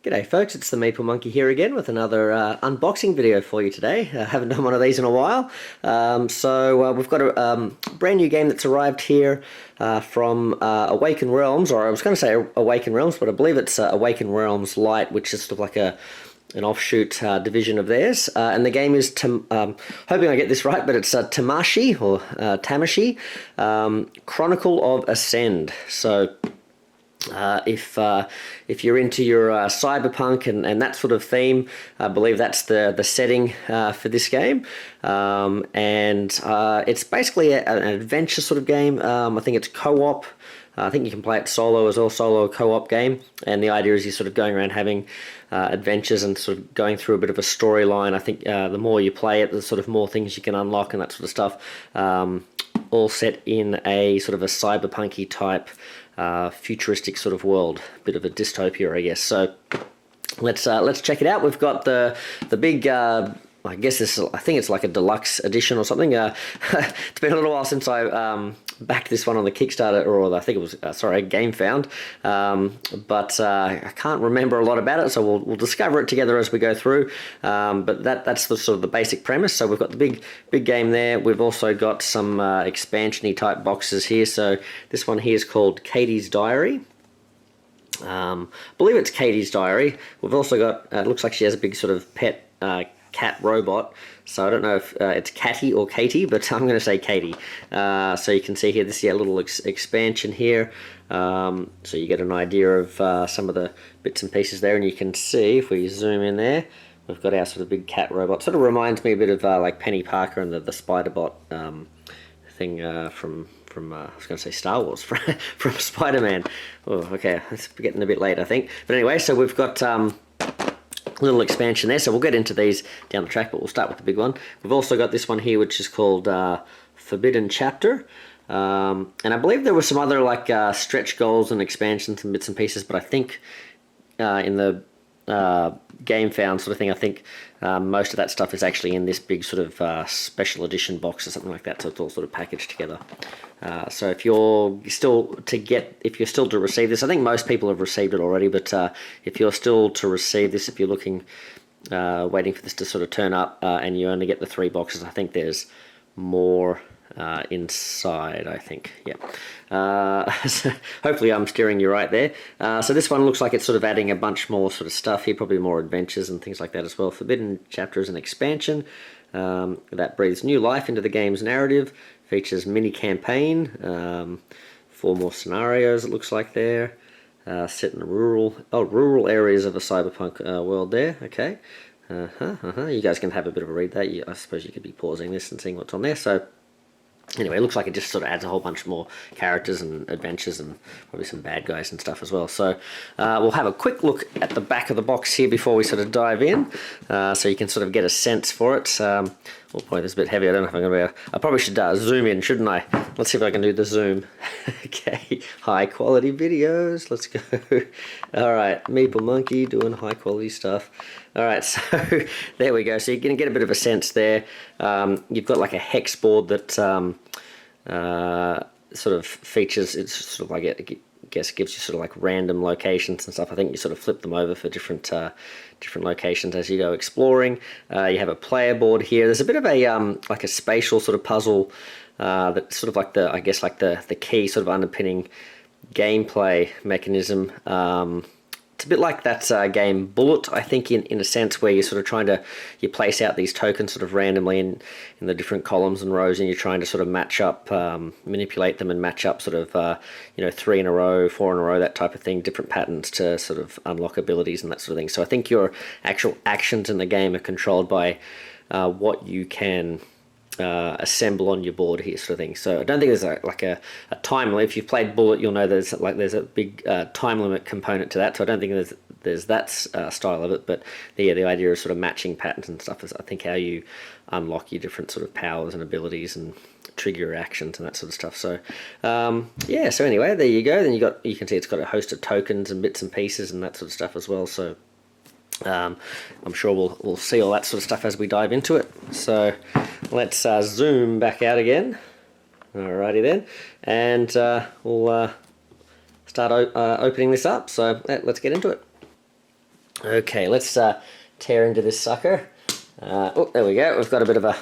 G'day folks, it's the Maple Monkey here again with another unboxing video for you today. I haven't done one of these in a while. We've got a brand new game that's arrived here from Awaken Realms, or I was going to say Awaken Realms, but I believe it's Awaken Realms Lite, which is sort of like an offshoot division of theirs. And the game is, hoping I get this right, but it's Tamashii, or Tamashii, Chronicle of Ascend. So if you're into your cyberpunk and that sort of theme, I believe that's the setting for this game, and it's basically an adventure sort of game. I think it's co-op. I think you can play it solo as well, solo co-op game, and the idea is you're sort of going around having adventures and sort of going through a bit of a storyline. I think the more you play it, the sort of more things you can unlock and that sort of stuff. All set in a sort of a cyberpunky type futuristic sort of world, bit of a dystopia, I guess. So let's check it out. We've got the big. I guess I think it's like a deluxe edition or something. It's been a little while since I backed this one on the Kickstarter, or I think it was GameFound. But I can't remember a lot about it, so we'll discover it together as we go through. But that's the sort of the basic premise. So we've got the big game there. We've also got some expansion-y type boxes here. So this one here is called Catie's Diary. I believe it's Catie's Diary. We've also got, it looks like she has a big sort of pet cat robot, so I don't know if it's Catie or Catie, but I'm going to say Catie. So you can see here, this is a little expansion here, so you get an idea of some of the bits and pieces there, and you can see, if we zoom in there, we've got our sort of big cat robot. Sort of reminds me a bit of like Penny Parker and the Spider-Bot thing from I was going to say Star Wars, from Spider-Man. Oh, okay, it's getting a bit late, I think. But anyway, so we've got little expansion there, so we'll get into these down the track, but we'll start with the big one. We've also got this one here, which is called Forbidden Chapter, and I believe there were some other like stretch goals and expansions and bits and pieces, but I think in the GameFound sort of thing, I think most of that stuff is actually in this big sort of special edition box or something like that, so it's all sort of packaged together. So if you're still to receive this, I think most people have received it already, but if you're still to receive this, if you're looking, waiting for this to sort of turn up, and you only get the 3 boxes, I think there's more inside, I think. Yeah. So hopefully I'm steering you right there. So this one looks like it's sort of adding a bunch more sort of stuff here, probably more adventures and things like that as well. Forbidden Chapter is an expansion that breathes new life into the game's narrative. Features mini campaign, 4 more scenarios it looks like there, set in rural areas of a cyberpunk world there. Okay, you guys can have a bit of a read that. I suppose you could be pausing this and seeing what's on there. So anyway, it looks like it just sort of adds a whole bunch more characters and adventures and probably some bad guys and stuff as well. So we'll have a quick look at the back of the box here before we sort of dive in, so you can sort of get a sense for it. Oh boy, this is a bit heavy. I don't know if I'm going to be able... I probably should zoom in, shouldn't I? Let's see if I can do the zoom. Okay, high quality videos. Let's go. All right, Maple Monkey doing high quality stuff. All right, so there we go. So you're going to get a bit of a sense there. You've got like a hex board that sort of features, it's sort of like I guess it gives you sort of like random locations and stuff. I think you sort of flip them over for different locations as you go exploring. You have a player board here. There's a bit of a like a spatial sort of puzzle that's sort of like the key sort of underpinning gameplay mechanism. It's a bit like that game Bullet, I think, in a sense, where you're sort of you place out these tokens sort of randomly in the different columns and rows, and you're trying to sort of match up, manipulate them and match up sort of, 3 in a row, 4 in a row, that type of thing, different patterns to sort of unlock abilities and that sort of thing. So I think your actual actions in the game are controlled by what you can assemble on your board here, sort of thing. So I don't think there's a time limit. If you've played Bullet, you'll know there's a big time limit component to that. So I don't think there's that style of it. But the idea of sort of matching patterns and stuff is, I think, how you unlock your different sort of powers and abilities and trigger your actions and that sort of stuff. So yeah. So anyway, there you go. Then you can see it's got a host of tokens and bits and pieces and that sort of stuff as well. So I'm sure we'll see all that sort of stuff as we dive into it. So let's zoom back out again. Alrighty then, and we'll start opening this up. So let's get into it. Okay, let's tear into this sucker. Oh, there we go. We've got a bit of a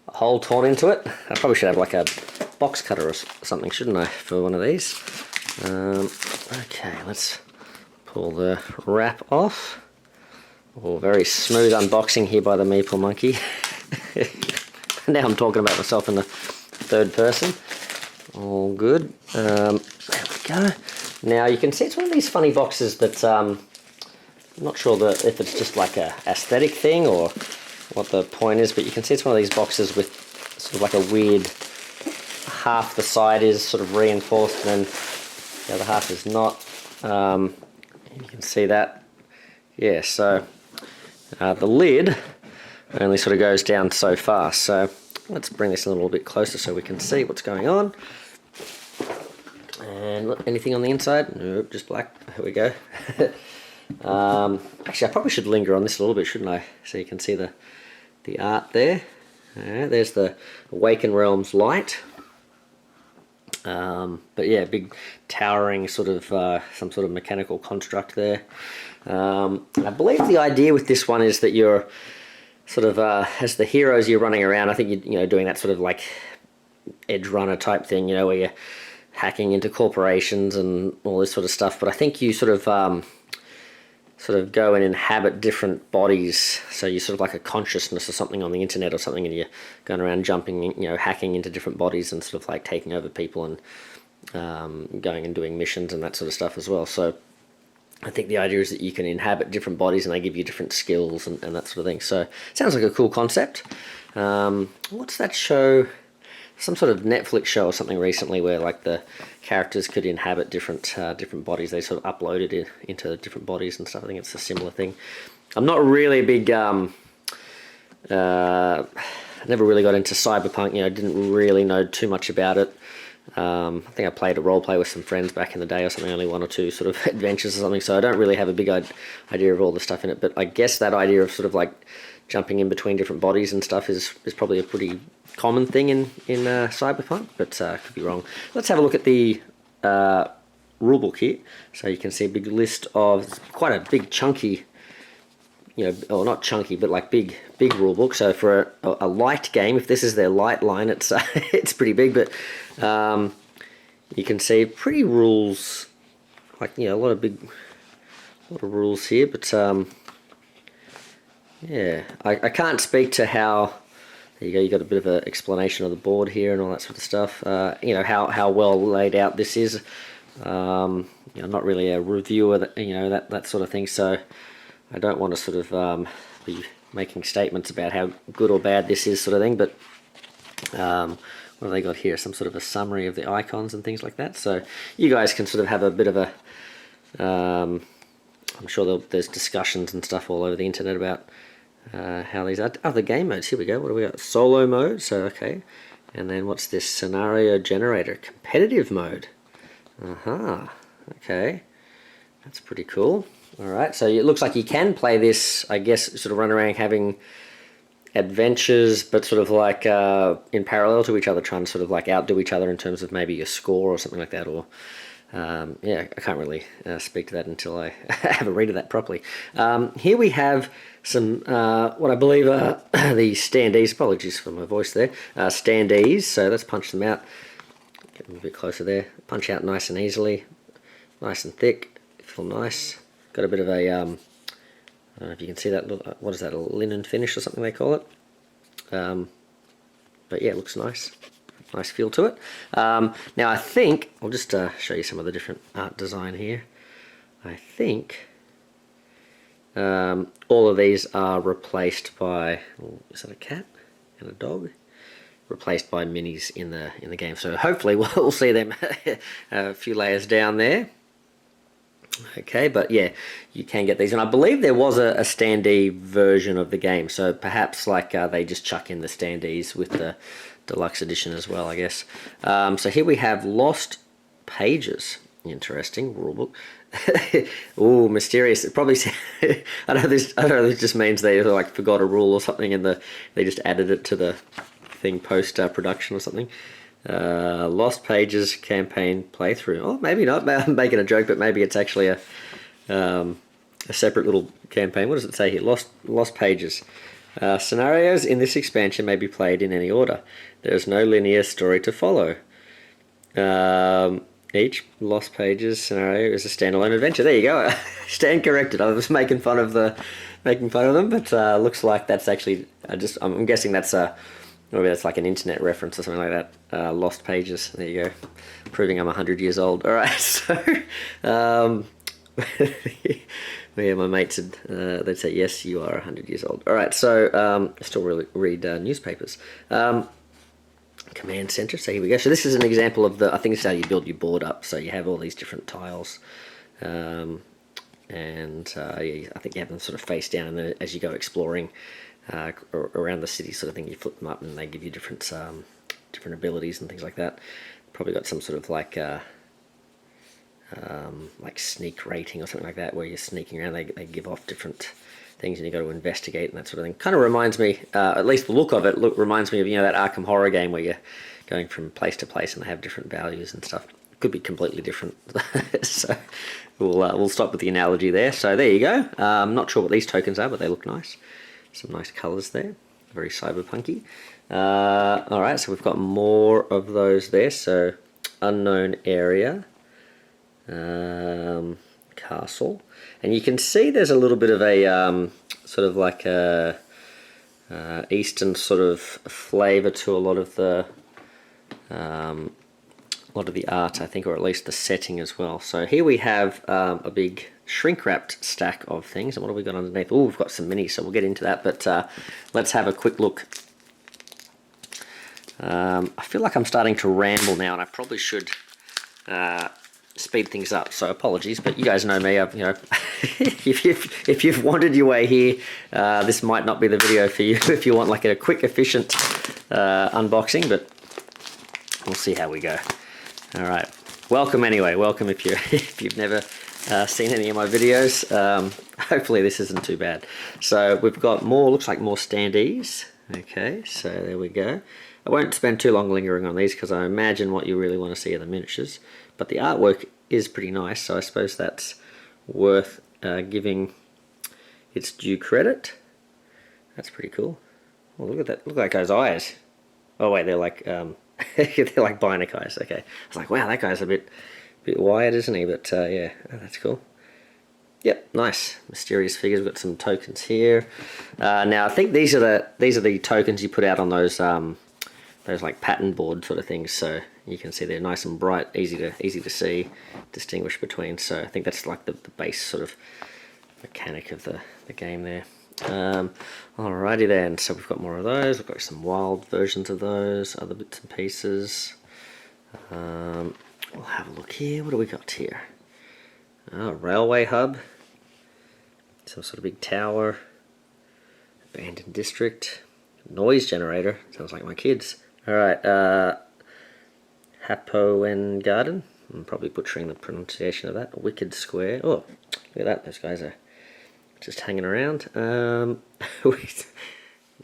hole torn into it. I probably should have like a box cutter or something, shouldn't I, for one of these? Okay, let's pull the wrap off. Oh, very smooth unboxing here by the Meeple Monkey. Now I'm talking about myself in the third person. All good. There we go. Now you can see it's one of these funny boxes that I'm not sure if it's just like a aesthetic thing or what the point is, but you can see it's one of these boxes with sort of like a weird, half the side is sort of reinforced and then the other half is not. You can see that. Yeah, so the lid only sort of goes down so far. So let's bring this a little bit closer so we can see what's going on. And look, anything on the inside? Nope, just black. There we go. Actually, I probably should linger on this a little bit, shouldn't I? So you can see the art there. There's the Awaken Realms Lite. But yeah, big towering sort of some sort of mechanical construct there. I believe the idea with this one is that you're sort of as the heroes you're running around. I think you're doing that sort of like edge runner type thing, where you're hacking into corporations and all this sort of stuff. But I think you sort of go and inhabit different bodies. So you're sort of like a consciousness or something on the internet or something, and you're going around jumping, hacking into different bodies and sort of like taking over people and going and doing missions and that sort of stuff as well. So I think the idea is that you can inhabit different bodies and they give you different skills and that sort of thing. So it sounds like a cool concept. What's that show? Some sort of Netflix show or something recently where like the characters could inhabit different bodies. They sort of uploaded it into different bodies and stuff. I think it's a similar thing. I'm not really a big never really got into Cyberpunk. Didn't really know too much about it. I think I played a role play with some friends back in the day or something, only one or two sort of adventures or something, so I don't really have a big idea of all the stuff in it. But I guess that idea of sort of like jumping in between different bodies and stuff is probably a pretty common thing in Cyberpunk, but could be wrong. Let's have a look at the rulebook here. So you can see a big list of quite a big chunky, or not chunky, but like big rulebook. So for a light game, if this is their light line, it's it's pretty big, but you can see pretty rules, like a lot of rules here. But yeah, I can't speak to how. There you go. You got a bit of an explanation of the board here and all that sort of stuff. How well laid out this is. I'm not really a reviewer, that sort of thing. So I don't want to sort of be making statements about how good or bad this is, sort of thing. But what have they got here? Some sort of a summary of the icons and things like that. So you guys can sort of have a bit of a. I'm sure there's discussions and stuff all over the internet about how these are. The game modes. Here we go. What do we got? Solo mode. So okay, and then what's this? Scenario generator. Competitive mode. Okay, that's pretty cool. All right, so it looks like you can play this, I guess, sort of run around having adventures, but sort of like in parallel to each other, trying to sort of like outdo each other in terms of maybe a score or something like that. Or yeah, I can't really speak to that until I have a read of that properly. Here we have some what I believe are the standees. Apologies for my voice there. Standees. So let's punch them out. Get them a bit closer there. Punch out nice and easily, nice and thick. Feel nice. Got a bit of a, I don't know if you can see that, what is that, a linen finish or something they call it. But yeah, it looks nice. Nice feel to it. Now I think, I'll just show you some of the different art design here. I think all of these are replaced by, is that a cat and a dog? Replaced by minis in the game. So hopefully we'll see them a few layers down there. Okay, but yeah, you can get these, and I believe there was a standee version of the game, so perhaps like they just chuck in the standees with the deluxe edition as well, I guess. So here we have Lost Pages. Interesting rulebook. Ooh, mysterious. It probably I don't know this just means they like forgot a rule or something, and they just added it to the thing post production or something. Lost Pages campaign playthrough. Oh, maybe not. I'm making a joke, but maybe it's actually a a separate little campaign. What does it say here? Lost pages. Scenarios in this expansion may be played in any order. There is no linear story to follow. Each Lost Pages scenario is a standalone adventure. There you go. Stand corrected. I was making fun of them, but looks like that's actually I'm guessing that's maybe that's like an internet reference or something like that. Lost Pages. There you go. Proving I'm 100 years old. All right. So, yeah, my mates they'd say yes, you are 100 years old. All right. So I still really read newspapers. Command center. So here we go. So this is an example of I think it's how you build your board up. So you have all these different tiles, and yeah, I think you have them sort of face down, and then as you go exploring around the city, sort of thing, you flip them up, and they give you different abilities and things like that. Probably got some sort of like sneak rating or something like that, where you're sneaking around. They give off different things, and you got to investigate and that sort of thing. Kind of reminds me, at least the look of it, reminds me of that Arkham Horror game where you're going from place to place and they have different values and stuff. It could be completely different. So we'll stop with the analogy there. So there you go. I'm not sure what these tokens are, but they look nice. Some nice colours there. Very cyberpunky. All right, so we've got more of those there. So unknown area. Castle, and you can see there's a little bit of a sort of like a eastern sort of flavour to a lot of the art, I think, or at least the setting as well. So here we have a big shrink-wrapped stack of things, and what have we got underneath? Oh, we've got some minis, so we'll get into that, but let's have a quick look. I feel like I'm starting to ramble now, and I probably should speed things up, so apologies, but you guys know me. If you've wandered your way here, this might not be the video for you if you want like a quick, efficient unboxing, but we'll see how we go. All right, welcome anyway. Welcome if you've never seen any of my videos. Hopefully this isn't too bad. So we've got more, looks like more standees. Okay, so there we go. I won't spend too long lingering on these because I imagine what you really want to see are the miniatures. But the artwork is pretty nice, so I suppose that's worth giving its due credit. That's pretty cool. Oh, look at that! Look at that guy's eyes. Oh wait, they're like they're like bionic eyes. Okay, I was like, wow, that guy's a bit wired, isn't he? But yeah, oh, that's cool. Yep, nice. Mysterious figures. We've got some tokens here. Now I think these are the tokens you put out on those like pattern board sort of things. So you can see they're nice and bright, easy to see, distinguish between. So I think that's like the base sort of mechanic of the game there. Alrighty then, so we've got more of those. We've got some wild versions of those, other bits and pieces. We'll have a look here. What do we got here? Oh, railway hub. Some sort of big tower. Abandoned district. Noise generator. Sounds like my kids. Alright, Hapoen Garden. I'm probably butchering the pronunciation of that. Wicked Square. Oh, look at that. Those guys are just hanging around. Nothing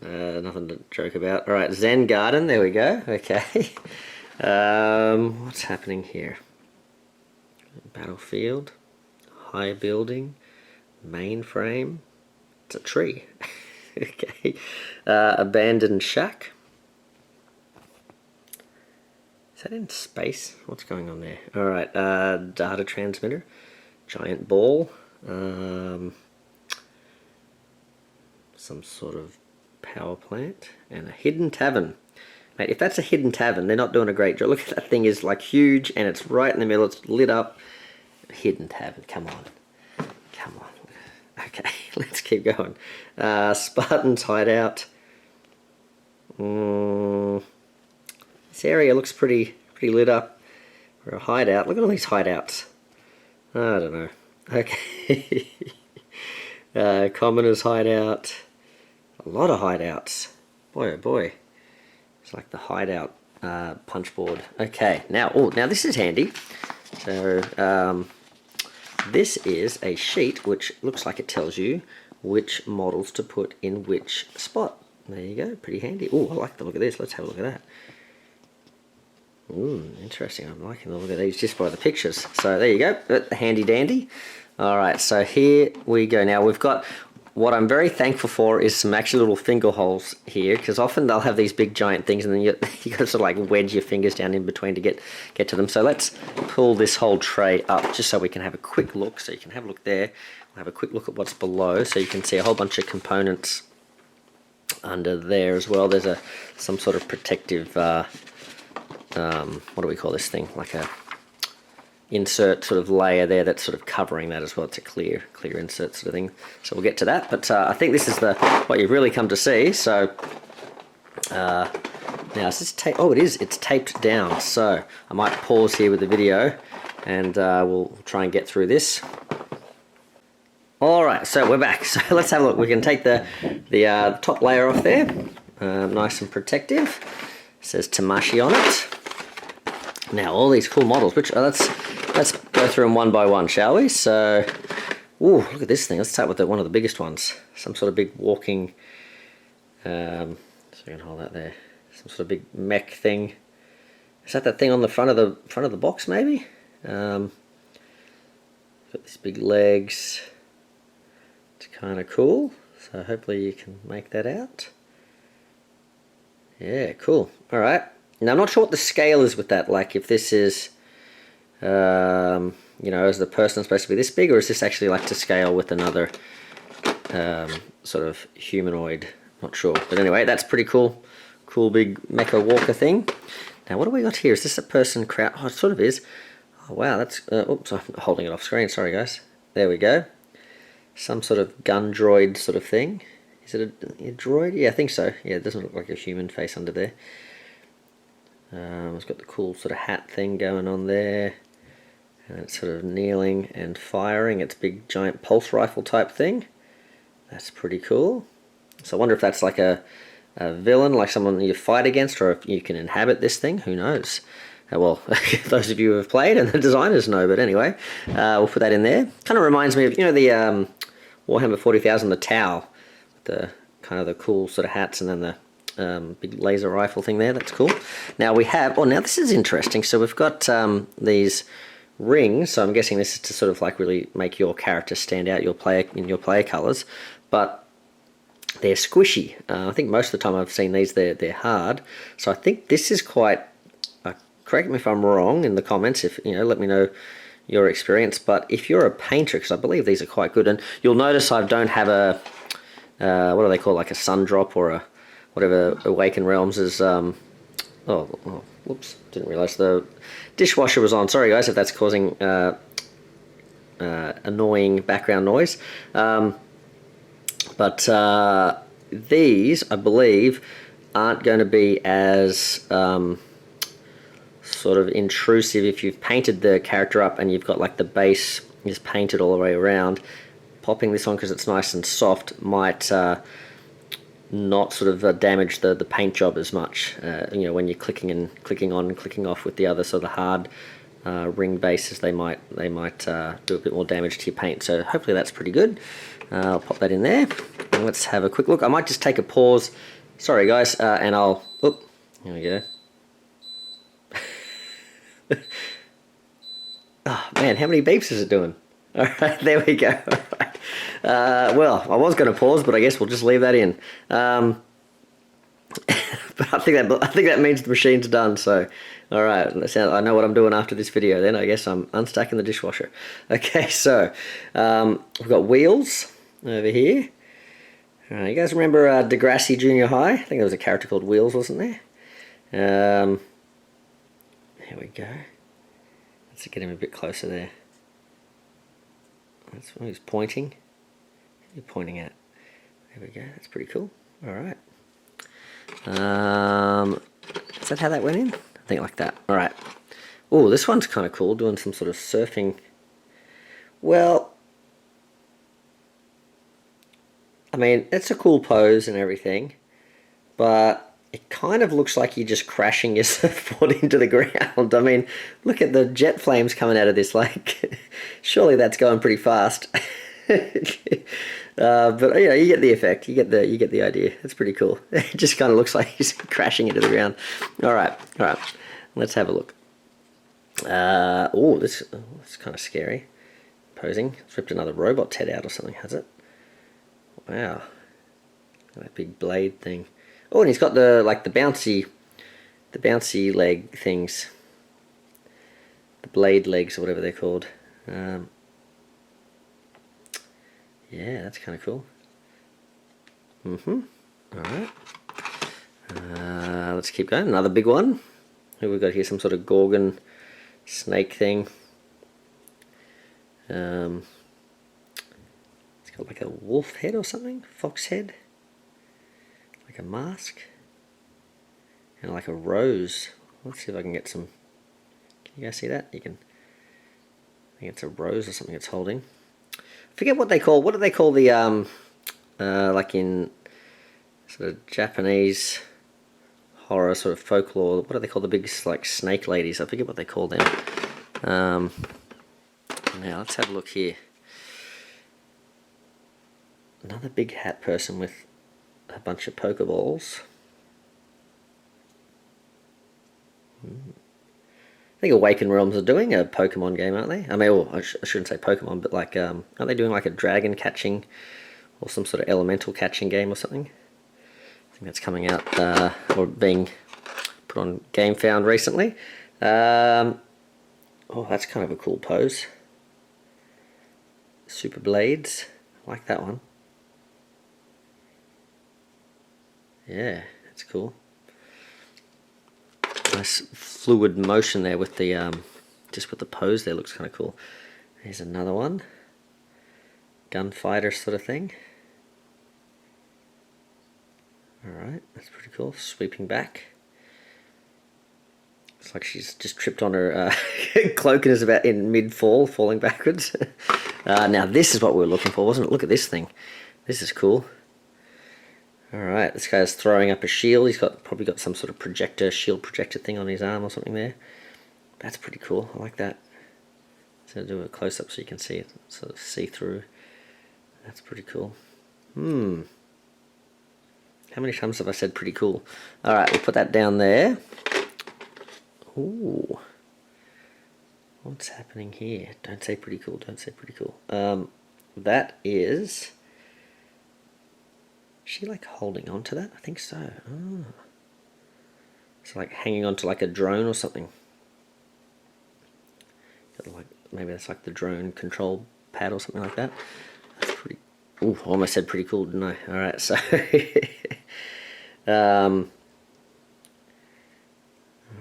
to joke about. Alright, Zen Garden. There we go. Okay. What's happening here? Battlefield. High building. Mainframe. It's a tree. Okay. Abandoned shack. Is that in space? What's going on there? Alright, data transmitter. Giant ball. Some sort of power plant. And a hidden tavern. Mate, if that's a hidden tavern, they're not doing a great job. Look at that thing, is like huge and it's right in the middle. It's lit up. Hidden tavern, come on. Come on. Okay, let's keep going. Spartan's hideout. This area looks pretty lit up for a hideout. Look at all these hideouts. I don't know. Okay. Commoner's hideout. A lot of hideouts. Boy, oh boy. It's like the hideout punchboard. Okay, now this is handy. So this is a sheet which looks like it tells you which models to put in which spot. There you go, pretty handy. Oh, I like the look of this. Let's have a look at that. Ooh, interesting. I'm liking the look of these just by the pictures. So there you go, handy dandy. All right, so here we go. Now we've got, what I'm very thankful for is some actual little finger holes here, because often they'll have these big giant things and then you got to sort of like wedge your fingers down in between to get to them. So let's pull this whole tray up just so we can have a quick look. So you can have a look there. We'll have a quick look at what's below, so you can see a whole bunch of components under there as well. There's some sort of protective, what do we call this thing? Like a insert sort of layer there that's sort of covering that as well. It's a clear insert sort of thing. So we'll get to that, but I think this is what you've really come to see. So now is this tape? Oh, it is. It's taped down. So I might pause here with the video, and we'll try and get through this. All right, so we're back. So let's have a look. We can take the top layer off there, nice and protective. It says Tamashii on it. Now all these cool models, which let's go through them one by one, shall we? So, ooh, look at this thing. Let's start with one of the biggest ones. Some sort of big walking, so we can hold that there. Some sort of big mech thing. Is that thing on the front of the box, maybe? Got these big legs. It's kind of cool. So hopefully you can make that out. Yeah, cool. All right. Now I'm not sure what the scale is with that. Like if this is, you know, is the person supposed to be this big, or is this actually like to scale with another sort of humanoid? Not sure. But anyway, that's pretty cool. Cool big mecha walker thing. Now what do we got here? Is this a person crowd? Oh, it sort of is. Oh wow, that's. Oops, I'm holding it off screen. Sorry guys. There we go. Some sort of gun droid sort of thing. Is it a droid? Yeah, I think so. Yeah, it doesn't look like a human face under there. It's got the cool sort of hat thing going on there, and it's sort of kneeling and firing its big giant pulse rifle type thing. That's pretty cool. So I wonder if that's like a villain, like someone you fight against, or if you can inhabit this thing. Who knows? Well, those of you who have played and the designers know, but anyway, we'll put that in there. Kind of reminds me of, you know, the Warhammer 40,000, the Tau, the kind of the cool sort of hats, and then the big laser rifle thing there. That's cool. Now we have, oh, now this is interesting. So we've got these rings. So I'm guessing this is to sort of like really make your character stand out, your player colors. But they're squishy. I think most of the time I've seen these, they're hard. So I think this is quite. Correct me if I'm wrong in the comments. If you know, let me know your experience. But if you're a painter, because I believe these are quite good, and you'll notice I don't have a what do they call, like a sun drop or a whatever Awaken Realms is, whoops, didn't realise the dishwasher was on. Sorry guys if that's causing annoying background noise. But these, I believe, aren't going to be as sort of intrusive if you've painted the character up and you've got like the base is painted all the way around. Popping this on because it's nice and soft might not sort of damage the paint job as much. You know, when you're clicking on and clicking off with the other sort of hard ring bases, they might do a bit more damage to your paint. So hopefully that's pretty good. I'll pop that in there. And let's have a quick look. I might just take a pause. Sorry guys, and I'll. Oop, here we go. Oh man, how many beeps is it doing? All right, there we go. All right. Well, I was going to pause, but I guess we'll just leave that in. But I think that means the machine's done. So, all right, I know what I'm doing after this video. Then I guess I'm unstacking the dishwasher. Okay, so we've got wheels over here. You guys remember Degrassi Junior High? I think there was a character called Wheels, wasn't there? Here we go. Let's get him a bit closer there. That's what he's pointing. What are you pointing at? There we go. That's pretty cool. All right. Is that how that went in? I think like that. All right. Oh, this one's kind of cool. Doing some sort of surfing. Well, I mean, it's a cool pose and everything, but it kind of looks like you're just crashing your surfboard into the ground. I mean, look at the jet flames coming out of this lake. Surely that's going pretty fast. But you know, you get the effect. You get the idea. It's pretty cool. It just kind of looks like he's crashing into the ground. All right. Let's have a look. This is kind of scary. posing. It's ripped another robot's head out or something, has it? Wow. That big blade thing. Oh, and he's got the bouncy leg things. The blade legs or whatever they're called. Yeah, that's kind of cool. Alright. Let's keep going. Another big one. Who we've got here? Some sort of Gorgon snake thing. It's got like a wolf head or something? Fox head? Like a mask? And like a rose. Let's see if I can get some... Can you guys see that? You can... I think it's a rose or something it's holding. I forget what they call... What do they call the... like in sort of Japanese horror sort of folklore, what do they call the big like snake ladies? I forget what they call them. Now let's have a look here. Another big hat person with a bunch of Pokeballs. I think Awaken Realms are doing a Pokemon game, aren't they? I mean, well, I shouldn't say Pokemon, but like, aren't they doing like a dragon catching or some sort of elemental catching game or something? I think that's coming out or being put on GameFound recently. Oh, that's kind of a cool pose. Super Blades, I like that one. Yeah, that's cool. Nice fluid motion there with the just with the pose there, looks kind of cool. Here's another one. Gunfighter sort of thing. Alright, that's pretty cool. Sweeping back. Looks like she's just tripped on her cloak and is about in mid-fall, falling backwards. Now this is what we were looking for, wasn't it? Look at this thing. This is cool. Alright, this guy's throwing up a shield. He's probably got some sort of projector, shield projector thing on his arm or something there. That's pretty cool. I like that. So do a close-up so you can see it, sort of see through. That's pretty cool. How many times have I said pretty cool? Alright, we'll put that down there. Ooh. What's happening here? Don't say pretty cool, don't say pretty cool. That is... Is she like holding on to that? I think so. Oh. It's like hanging on to like a drone or something. Like, maybe that's like the drone control pad or something like that. That's pretty... Ooh, I almost said pretty cool, didn't I? Alright, so...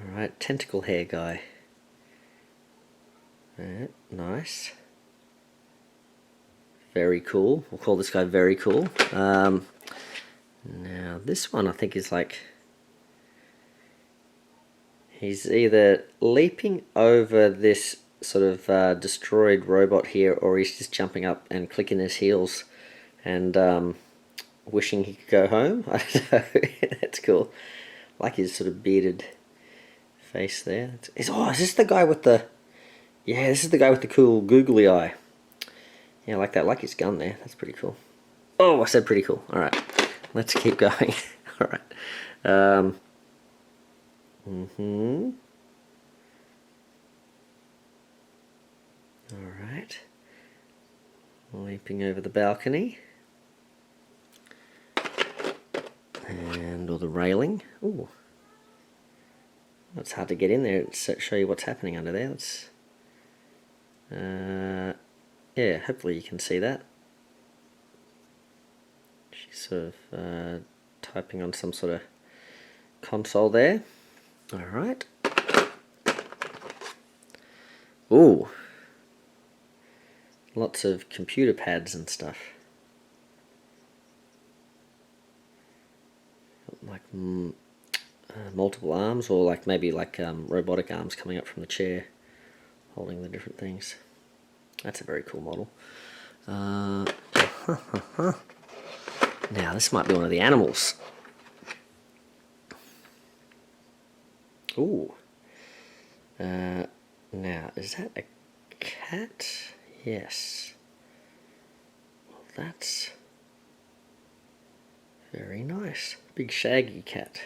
Alright, tentacle hair guy. Alright, nice. Very cool. We'll call this guy very cool. Now, this one I think is like... He's either leaping over this sort of destroyed robot here, or he's just jumping up and clicking his heels and wishing he could go home. I don't know. That's cool. I like his sort of bearded face there. Oh, is this the guy with the... Yeah, this is the guy with the cool googly eye. Yeah, I like that. I like his gun there. That's pretty cool. Oh, I said pretty cool. Alright, let's keep going. Alright. Alright. Leaping over the balcony. Or the railing. Ooh. It's hard to get in there. Let's show you what's happening under there. Let's... yeah, hopefully you can see that. She's sort of typing on some sort of console there. Alright. Ooh. Lots of computer pads and stuff. Like multiple arms, or like maybe like robotic arms coming up from the chair, holding the different things. That's a very cool model. Now this might be one of the animals. Ooh. Now, is that a cat? Yes. Well, that's very nice. Big shaggy cat.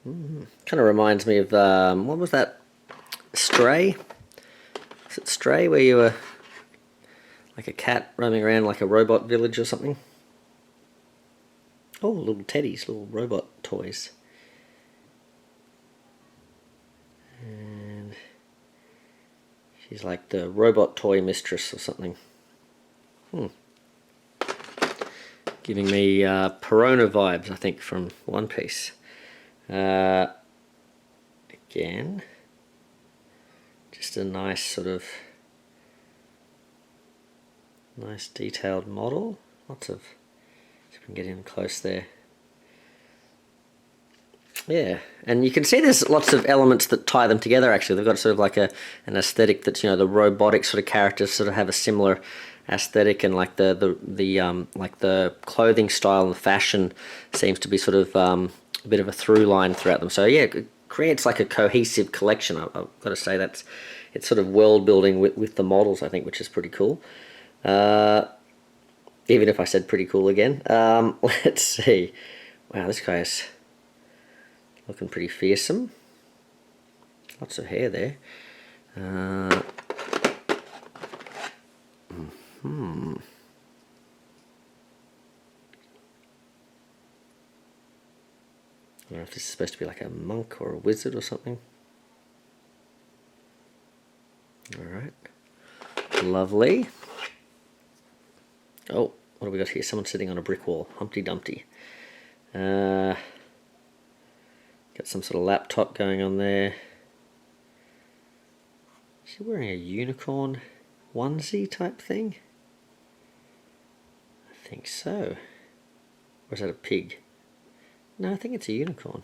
Kind of reminds me of, what was that? Stray? Is it Stray where you were like a cat roaming around like a robot village or something. Oh, little teddies, little robot toys. And she's like the robot toy mistress or something. Giving me Perona vibes, I think, from One Piece. Again, just a nice sort of nice detailed model. Lots of, see if we can get in close there. Yeah, and you can see there's lots of elements that tie them together. Actually, they've got sort of like an aesthetic that's, you know, the robotic sort of characters sort of have a similar aesthetic, and like the clothing style and the fashion seems to be sort of a bit of a through line throughout them. So yeah, it creates like a cohesive collection. I've got to say it's sort of world building with the models, I think, which is pretty cool. Even if I said pretty cool again. Let's see. Wow, this guy's looking pretty fearsome. Lots of hair there. I don't know if this is supposed to be like a monk or a wizard or something. Alright. Lovely. Oh, what have we got here? Someone sitting on a brick wall. Humpty Dumpty. Got some sort of laptop going on there. Is she wearing a unicorn onesie type thing? I think so. Or is that a pig? No, I think it's a unicorn.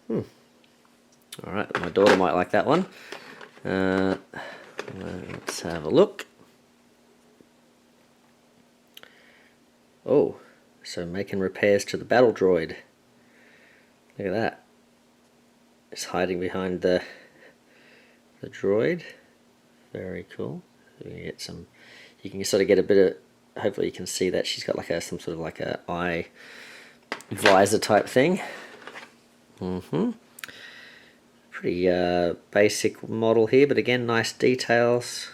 Alright, my daughter might like that one. Let's have a look. Oh, so making repairs to the battle droid. Look at that. It's hiding behind the droid. Very cool. So you get some. You can sort of get a bit of. Hopefully, you can see that she's got like some sort of like a eye visor type thing. Pretty basic model here, but again, nice details.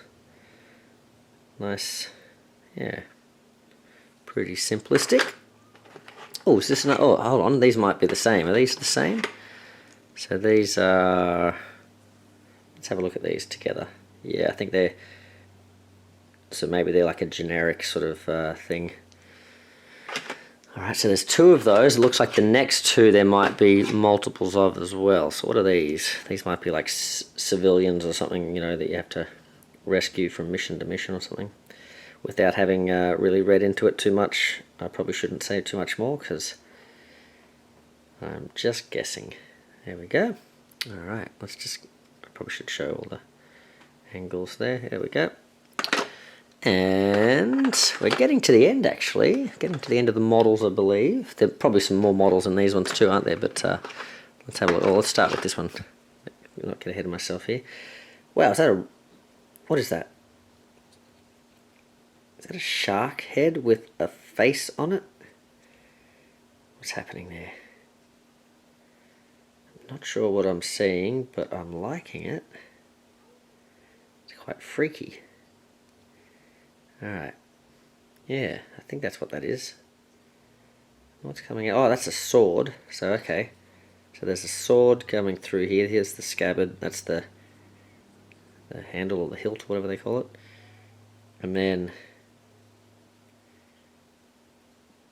Nice, yeah. Pretty simplistic. Oh, is this not? Oh, hold on. These might be the same. Are these the same? So these are. Let's have a look at these together. Yeah, I think they're. So maybe they're like a generic sort of thing. Alright, so there's two of those. It looks like the next two there might be multiples of as well. So what are these? These might be like civilians or something, you know, that you have to rescue from mission to mission or something. Without having really read into it too much, I probably shouldn't say too much more because I'm just guessing. There we go. Alright, let's just, I probably should show all the angles there. There we go. And we're getting to the end, actually. Getting to the end of the models, I believe. There are probably some more models in these ones too, aren't there? But let's have a look. Oh, let's start with this one. I'll not get ahead of myself here. Wow, is that a... What is that? Is that a shark head with a face on it? What's happening there? I'm not sure what I'm seeing, but I'm liking it. It's quite freaky. Alright. Yeah, I think that's what that is. What's coming out? Oh, that's a sword. So, okay. So there's a sword coming through here. Here's the scabbard. That's the handle or the hilt, whatever they call it. And then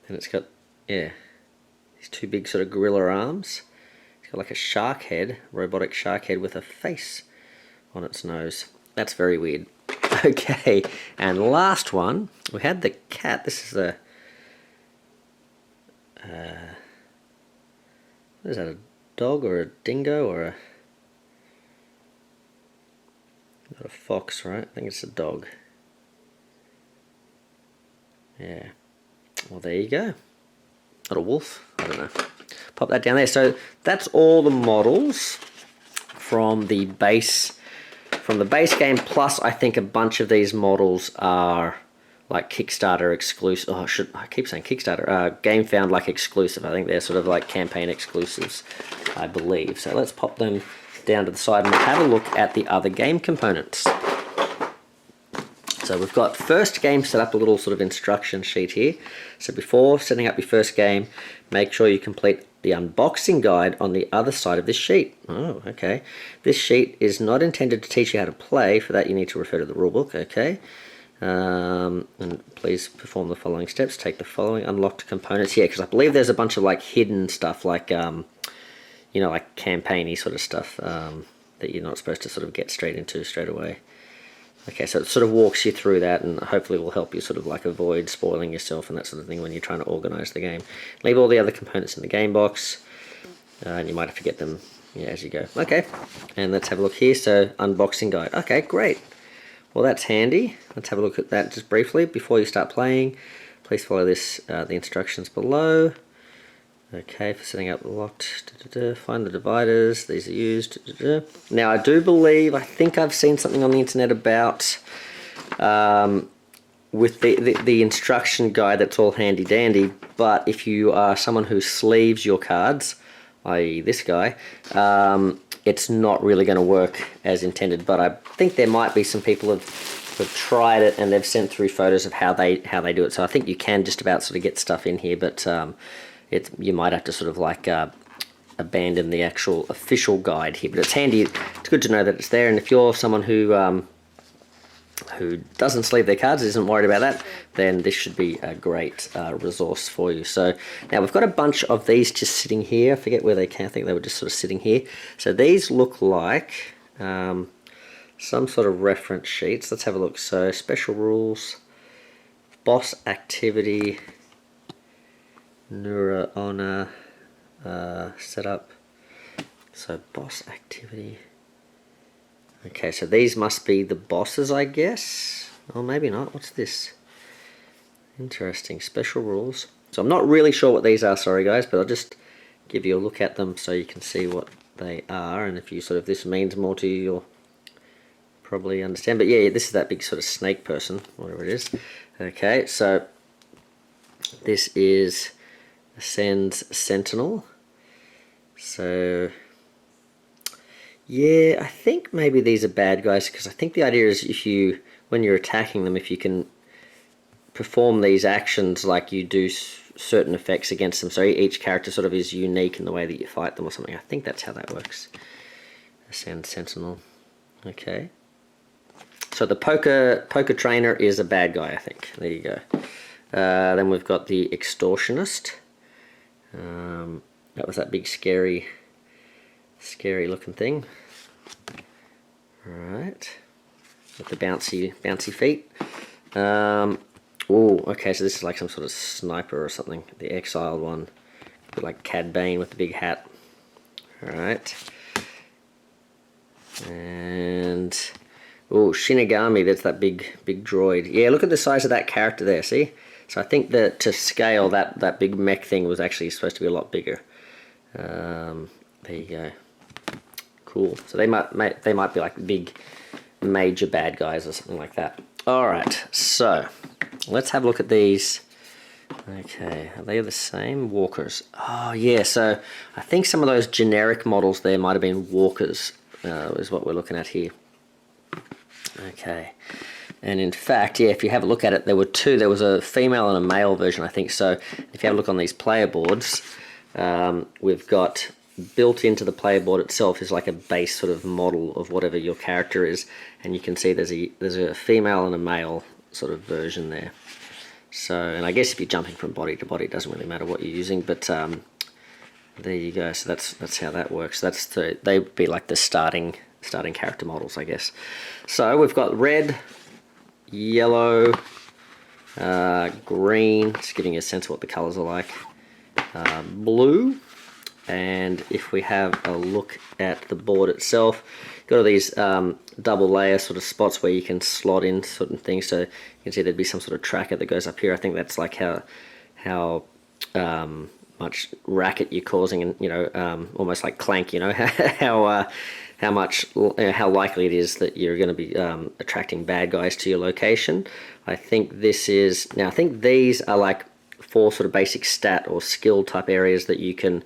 it's got, yeah, these two big sort of gorilla arms. It's got like a shark head, robotic shark head with a face on its nose. That's very weird. Okay, and last one, we had the cat. This is a, what is that, a dog or a dingo or a, not a fox, right? I think it's a dog. Yeah, well there you go. Not a wolf, I don't know. Pop that down there. So that's all the models from the base game, plus I think a bunch of these models are like Kickstarter exclusive. Oh, I keep saying Kickstarter. GameFound like exclusive. I think they're sort of like campaign exclusives, I believe. So let's pop them down to the side and have a look at the other game components. So we've got first game set up, a little sort of instruction sheet here. So before setting up your first game, make sure you complete the unboxing guide on the other side of this sheet. Oh, okay. This sheet is not intended to teach you how to play. For that, you need to refer to the rulebook, okay? And please perform the following steps. Take the following unlocked components. Yeah, because I believe there's a bunch of like hidden stuff, like, you know, like campaigny sort of stuff that you're not supposed to sort of get straight into straight away. Okay, so it sort of walks you through that and hopefully will help you sort of like avoid spoiling yourself and that sort of thing when you're trying to organize the game. Leave all the other components in the game box, and you might have to get them as you go. Okay, and let's have a look here. So unboxing guide. Okay, great. Well, that's handy. Let's have a look at that just briefly. Before you start playing, please follow the instructions below. Okay, for setting up the locked, find the dividers, these are used. Now I do believe, I think I've seen something on the internet about with the instruction guide that's all handy dandy, but if you are someone who sleeves your cards, i.e. this guy, it's not really going to work as intended, but I think there might be some people who've tried it and they've sent through photos of how they do it, so I think you can just about sort of get stuff in here, but you might have to sort of like abandon the actual official guide here, but it's handy. It's good to know that it's there, and if you're someone who doesn't sleeve their cards, isn't worried about that, then this should be a great resource for you. So now we've got a bunch of these just sitting here. I forget where they came. I think they were just sort of sitting here. So these look like some sort of reference sheets. Let's have a look. So special rules, boss activity, Nura Honor setup. So boss activity. Okay, so these must be the bosses, I guess. Or maybe not. What's this? Interesting. Special rules. So I'm not really sure what these are, sorry guys, but I'll just give you a look at them so you can see what they are, and if you sort of this means more to you, you'll probably understand. But yeah, this is that big sort of snake person, whatever it is. Okay, so this is Ascend's Sentinel. So yeah, I think maybe these are bad guys, because I think the idea is when you're attacking them, if you can perform these actions like you do certain effects against them, so each character sort of is unique in the way that you fight them or something. I think that's how that works. Ascend Sentinel. Okay. So the poker trainer is a bad guy, I think. There you go. Then we've got the extortionist. That was that big scary looking thing. Alright. With the bouncy feet. Oh, okay, so this is like some sort of sniper or something. The exiled one. Like Cad Bane with the big hat. Alright. And oh, Shinigami, that's that big droid. Yeah, look at the size of that character there, see? So I think that to scale, that big mech thing was actually supposed to be a lot bigger. There you go. Cool. So they might be like big major bad guys or something like that. Alright, so let's have a look at these. Okay, are they the same? Walkers. Oh yeah, so I think some of those generic models there might have been walkers, is what we're looking at here. Okay. And in fact, yeah, if you have a look at it, there were two. There was a female and a male version, I think. So if you have a look on these player boards, we've got built into the player board itself is like a base sort of model of whatever your character is, and you can see there's a female and a male sort of version there. So, and I guess if you're jumping from body to body, it doesn't really matter what you're using, but there you go. So that's how that works. They would be like the starting character models, I guess. So we've got red, yellow, green, just giving you a sense of what the colors are like, blue, and if we have a look at the board itself, got all these double layer sort of spots where you can slot in certain things, so you can see there'd be some sort of tracker that goes up here. I think that's like how much racket you're causing, and almost like Clank, how likely it is that you're going to be attracting bad guys to your location. I think these are like 4 sort of basic stat or skill type areas that you can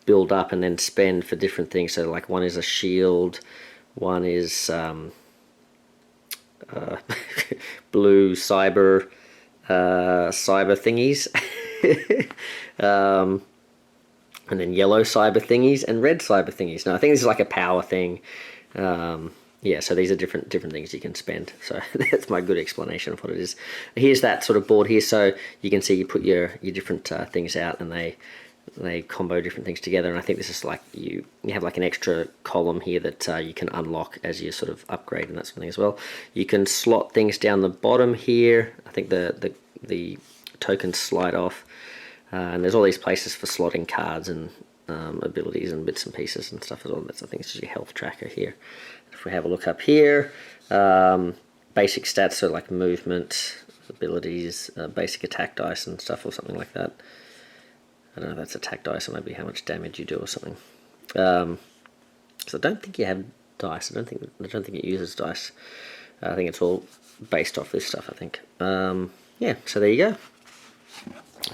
build up and then spend for different things. So like one is a shield, one is blue cyber thingies, and then yellow cyber thingies and red cyber thingies. Now I think this is like a power thing. Yeah, so these are different things you can spend. So that's my good explanation of what it is. Here's that sort of board here, so you can see you put your different things out, and they combo different things together. And I think this is like you have like an extra column here that you can unlock as you sort of upgrade and that sort of thing as well. You can slot things down the bottom here. I think the tokens slide off, and there's all these places for slotting cards and abilities and bits and pieces and stuff as well. That's, I think, it's just your health tracker here. If we have a look up here, basic stats, so like movement, abilities, basic attack dice and stuff, or something like that. I don't know if that's attack dice or maybe how much damage you do or something. So I don't think you have dice. I don't think it uses dice. I think it's all based off this stuff, I think. Yeah, so there you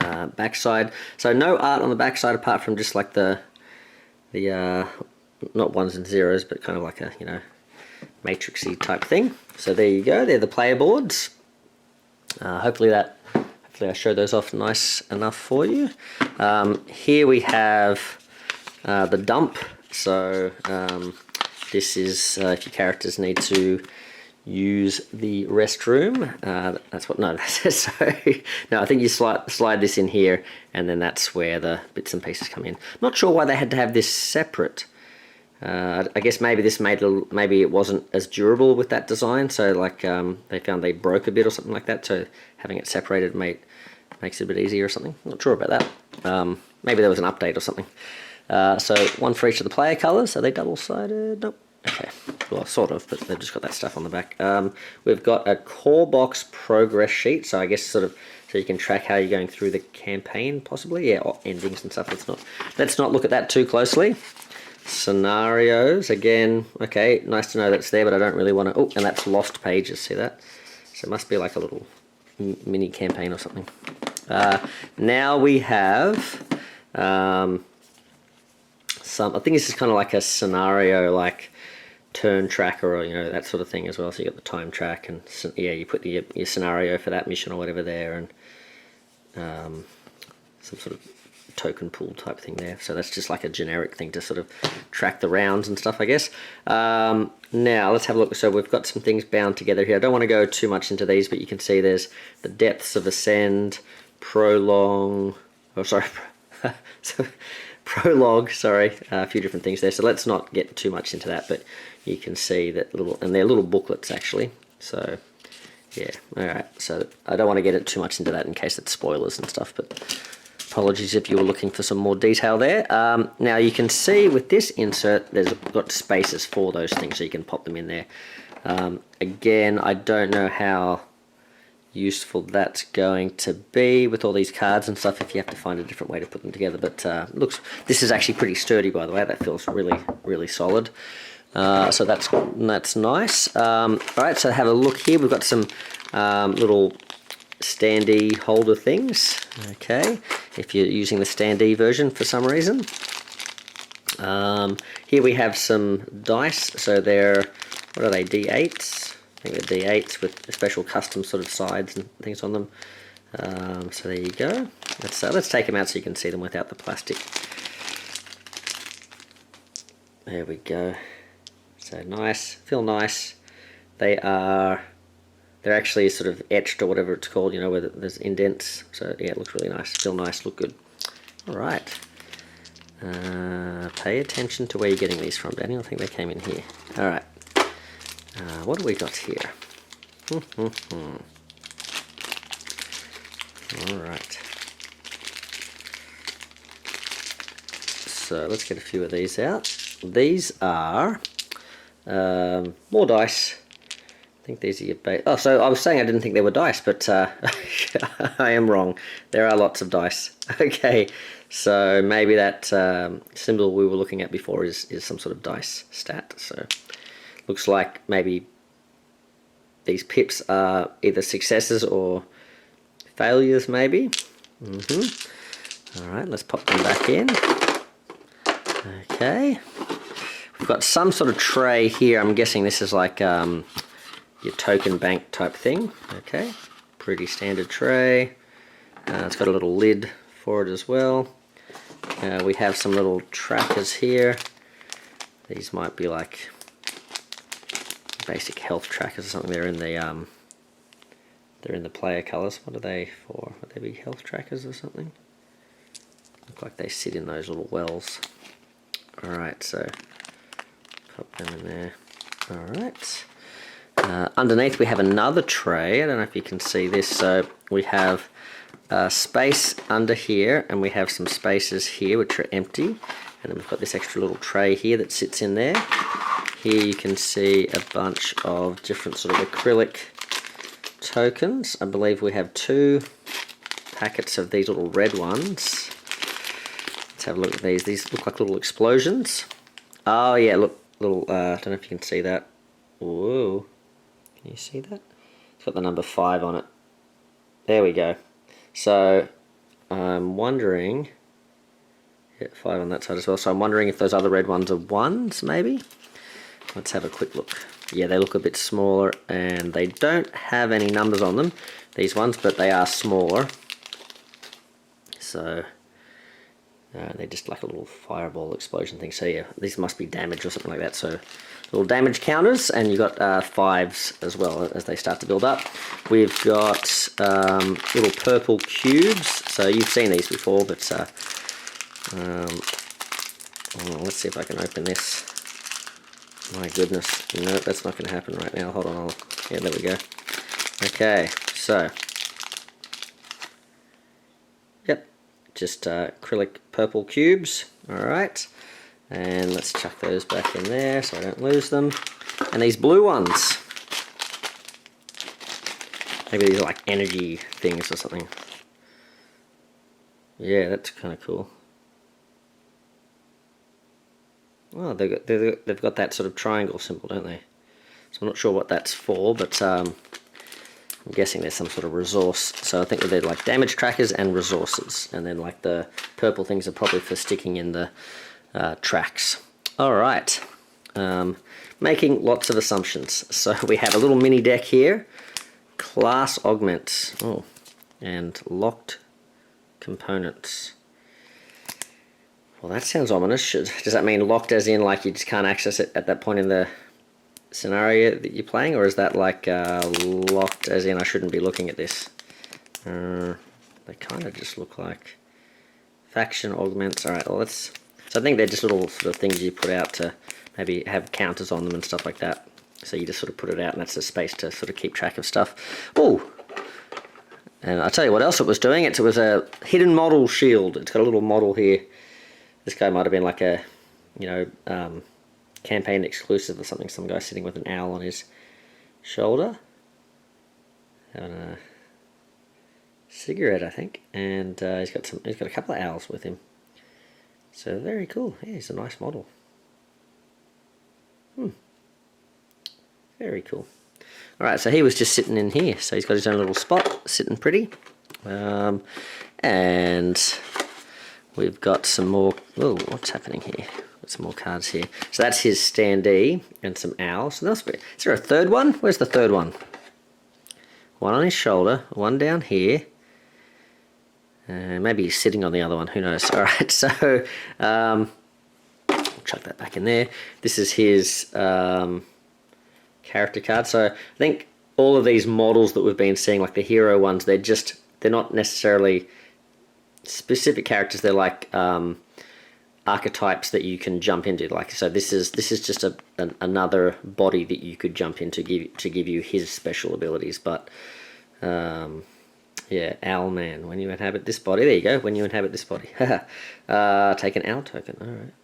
go. Backside. So no art on the backside apart from just like the not ones and zeros, but kind of like a, you know, matrixy type thing. So there you go. They're the player boards. Hopefully I show those off nice enough for you. Here we have the dump. So this is if your characters need to use the restroom. That's what, no, so no, I think you slide this in here, and then that's where the bits and pieces come in. Not sure why they had to have this separate. I guess maybe this maybe it wasn't as durable with that design, so like they found they broke a bit or something like that, so having it separated makes it a bit easier or something. Not sure about that. Maybe there was an update or something. So one for each of the player colours. Are they double-sided? Nope. Okay, well, sort of, but they've just got that stuff on the back. We've got a core box progress sheet, so I guess sort of so you can track how you're going through the campaign, possibly, yeah, or endings and stuff. Let's not look at that too closely. Scenarios, again, okay, nice to know that's there, but I don't really want to. Oh, and that's lost pages. See that? So it must be like a little mini campaign or something. Now we have some. I think this is kind of like a scenario, like turn tracker, or, you know, that sort of thing as well. So you got the time track, and yeah, you put your scenario for that mission or whatever there, and some sort of token pool type thing there. So that's just like a generic thing to sort of track the rounds and stuff, I guess. Now let's have a look. So we've got some things bound together here. I don't want to go too much into these, but you can see there's the depths of Ascend, prologue, prologue, sorry, a few different things there. So let's not get too much into that, but you can see that they're little booklets actually. So yeah, all right. So I don't want to get it too much into that in case it's spoilers and stuff, but apologies if you were looking for some more detail there. Now you can see with this insert, there's got spaces for those things, so you can pop them in there. Again, I don't know how useful that's going to be with all these cards and stuff, if you have to find a different way to put them together, but this is actually pretty sturdy, by the way. That feels really solid. So that's nice. All right, so have a look here. We've got some little standee holder things. Okay, if you're using the standee version for some reason. Here we have some dice. So they're, what are they, D8s? I think they're D8s with special custom sort of sides and things on them. So there you go. Let's take them out so you can see them without the plastic. There we go. So nice, feel nice. They're actually sort of etched or whatever it's called, you know, where there's indents. So yeah, it looks really nice, feel nice, look good. All right. Pay attention to where you're getting these from, Daniel. I think they came in here. All right. What do we got here? All right. So let's get a few of these out. These are more dice. I think these are your base. Oh, so I was saying I didn't think there were dice, but I am wrong. There are lots of dice. Okay, so maybe that symbol we were looking at before is some sort of dice stat. So looks like maybe these pips are either successes or failures, maybe. All right, let's pop them back in. Okay, we've got some sort of tray here. I'm guessing this is like your token bank type thing. Okay, pretty standard tray. It's got a little lid for it as well. We have some little trackers here. These might be like basic health trackers or something. They're in the player colors. What are they for? Would they be health trackers or something? Look like they sit in those little wells. Alright, so pop them in there. Alright. Underneath we have another tray. I don't know if you can see this. So we have space under here, and we have some spaces here which are empty. And then we've got this extra little tray here that sits in there. Here you can see a bunch of different sort of acrylic tokens. I believe we have 2 packets of these little red ones. Let's have a look at these. These look like little explosions. Oh yeah, look, little, I don't know if you can see that. Whoa, can you see that? It's got the number 5 on it. There we go. So I'm wondering, yeah, 5 on that side as well. So I'm wondering if those other red ones are 1s maybe. Let's have a quick look. Yeah, they look a bit smaller, and they don't have any numbers on them, these ones, but they are smaller. So they're just like a little fireball explosion thing. So yeah, these must be damage or something like that. So little damage counters, and you've got 5s as well as they start to build up. We've got little purple cubes. So you've seen these before, but let's see if I can open this. My goodness, no, that's not going to happen right now. Hold on, yeah, there we go. Okay, so, yep, just acrylic purple cubes, alright, and let's chuck those back in there so I don't lose them. And these blue ones, maybe these are like energy things or something. Yeah, that's kind of cool. Oh, they've got that sort of triangle symbol, don't they? So I'm not sure what that's for, but I'm guessing there's some sort of resource. So I think they're like damage trackers and resources. And then like the purple things are probably for sticking in the tracks. Alright, making lots of assumptions. So we have a little mini deck here. Class augments. Oh, and locked components. Well, that sounds ominous. Does that mean locked as in like you just can't access it at that point in the scenario that you're playing? Or is that like locked as in I shouldn't be looking at this? They kind of just look like faction augments. Alright, well let's... So I think they're just little sort of things you put out to maybe have counters on them and stuff like that. So you just sort of put it out, and that's a space to sort of keep track of stuff. Oh! And I'll tell you what else it was doing. It was a hidden model shield. It's got a little model here. This guy might have been like a, campaign exclusive or something. Some guy sitting with an owl on his shoulder, having a cigarette, I think, and he's got a couple of owls with him. So very cool. Yeah, he's a nice model. Very cool. All right, so he was just sitting in here. So he's got his own little spot, sitting pretty, and we've got some more... Oh, what's happening here? Got some more cards here. So that's his standee and some owls. So is there a third one? Where's the third one? One on his shoulder, one down here. Maybe he's sitting on the other one, who knows. Alright, so we'll chuck that back in there. This is his character card. So I think all of these models that we've been seeing, like the hero ones, they're not necessarily specific characters. They're like archetypes that you can jump into. Like, so this is just another body that you could jump into to give you his special abilities. But yeah, Owl Man. When you inhabit this body, there you go. When you inhabit this body, take an owl token. All right.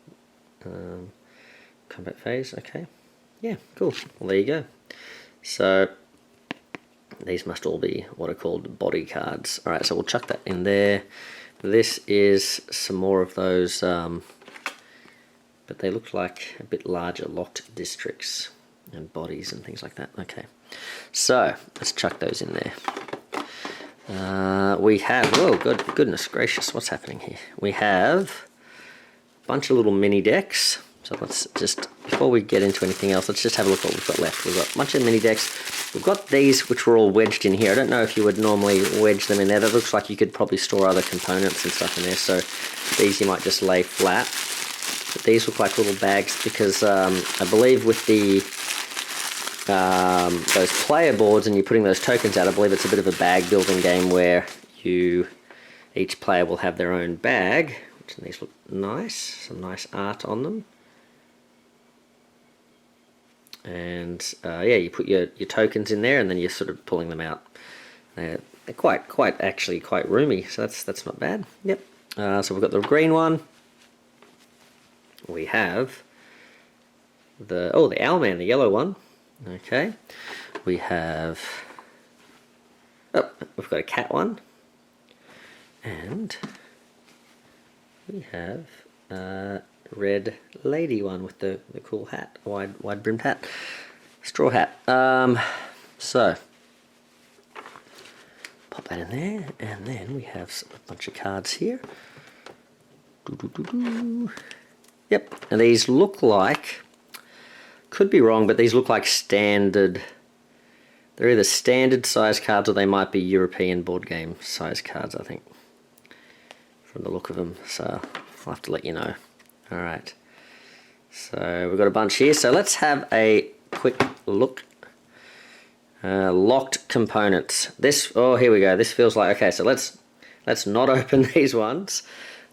Combat phase. Okay. Yeah. Cool. Well, there you go. So these must all be what are called body cards. All right. So we'll chuck that in there. This is some more of those, but they look like a bit larger locked districts and bodies and things like that. Okay, so let's chuck those in there. We have, oh goodness gracious, what's happening here? We have a bunch of little mini decks. So let's just, before we get into anything else, let's just have a look at what we've got left. We've got a bunch of mini decks. we've got these which were all wedged in here. I don't know if you would normally wedge them in there. That looks like you could probably store other components and stuff in there. So these you might just lay flat. But these look like little bags because I believe with the those player boards and you're putting those tokens out, I believe it's a bit of a bag building game where each player will have their own bag. Which these look nice, some nice art on them. And yeah, you put your tokens in there and then you're sort of pulling them out. They're actually quite roomy, so that's not bad. Yep. So we've got the green one. We have the Owlman, the yellow one. Okay. We've got a cat one. And we have red lady one with the cool hat, wide brimmed hat, straw hat. So pop that in there, and then we have a bunch of cards here. Yep, and these look like, could be wrong, but these look like standard. They're either standard size cards or they might be European board game size cards, I think, from the look of them. So I'll have to let you know. Alright, so we've got a bunch here, so let's have a quick look. Locked components. Here we go. This feels like, okay, so let's not open these ones.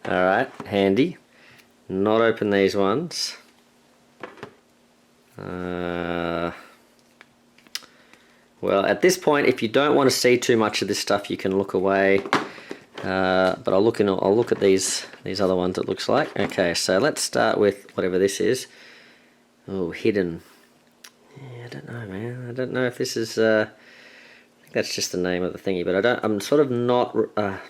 Alright, handy. Not open these ones. Well, at this point, if you don't want to see too much of this stuff, you can look away. But I'll look at these other ones, it looks like. Okay, so let's start with whatever this is. Oh, hidden. Yeah, I don't know, man. I don't know if this is I think that's just the name of the thingy, but I'm sort of not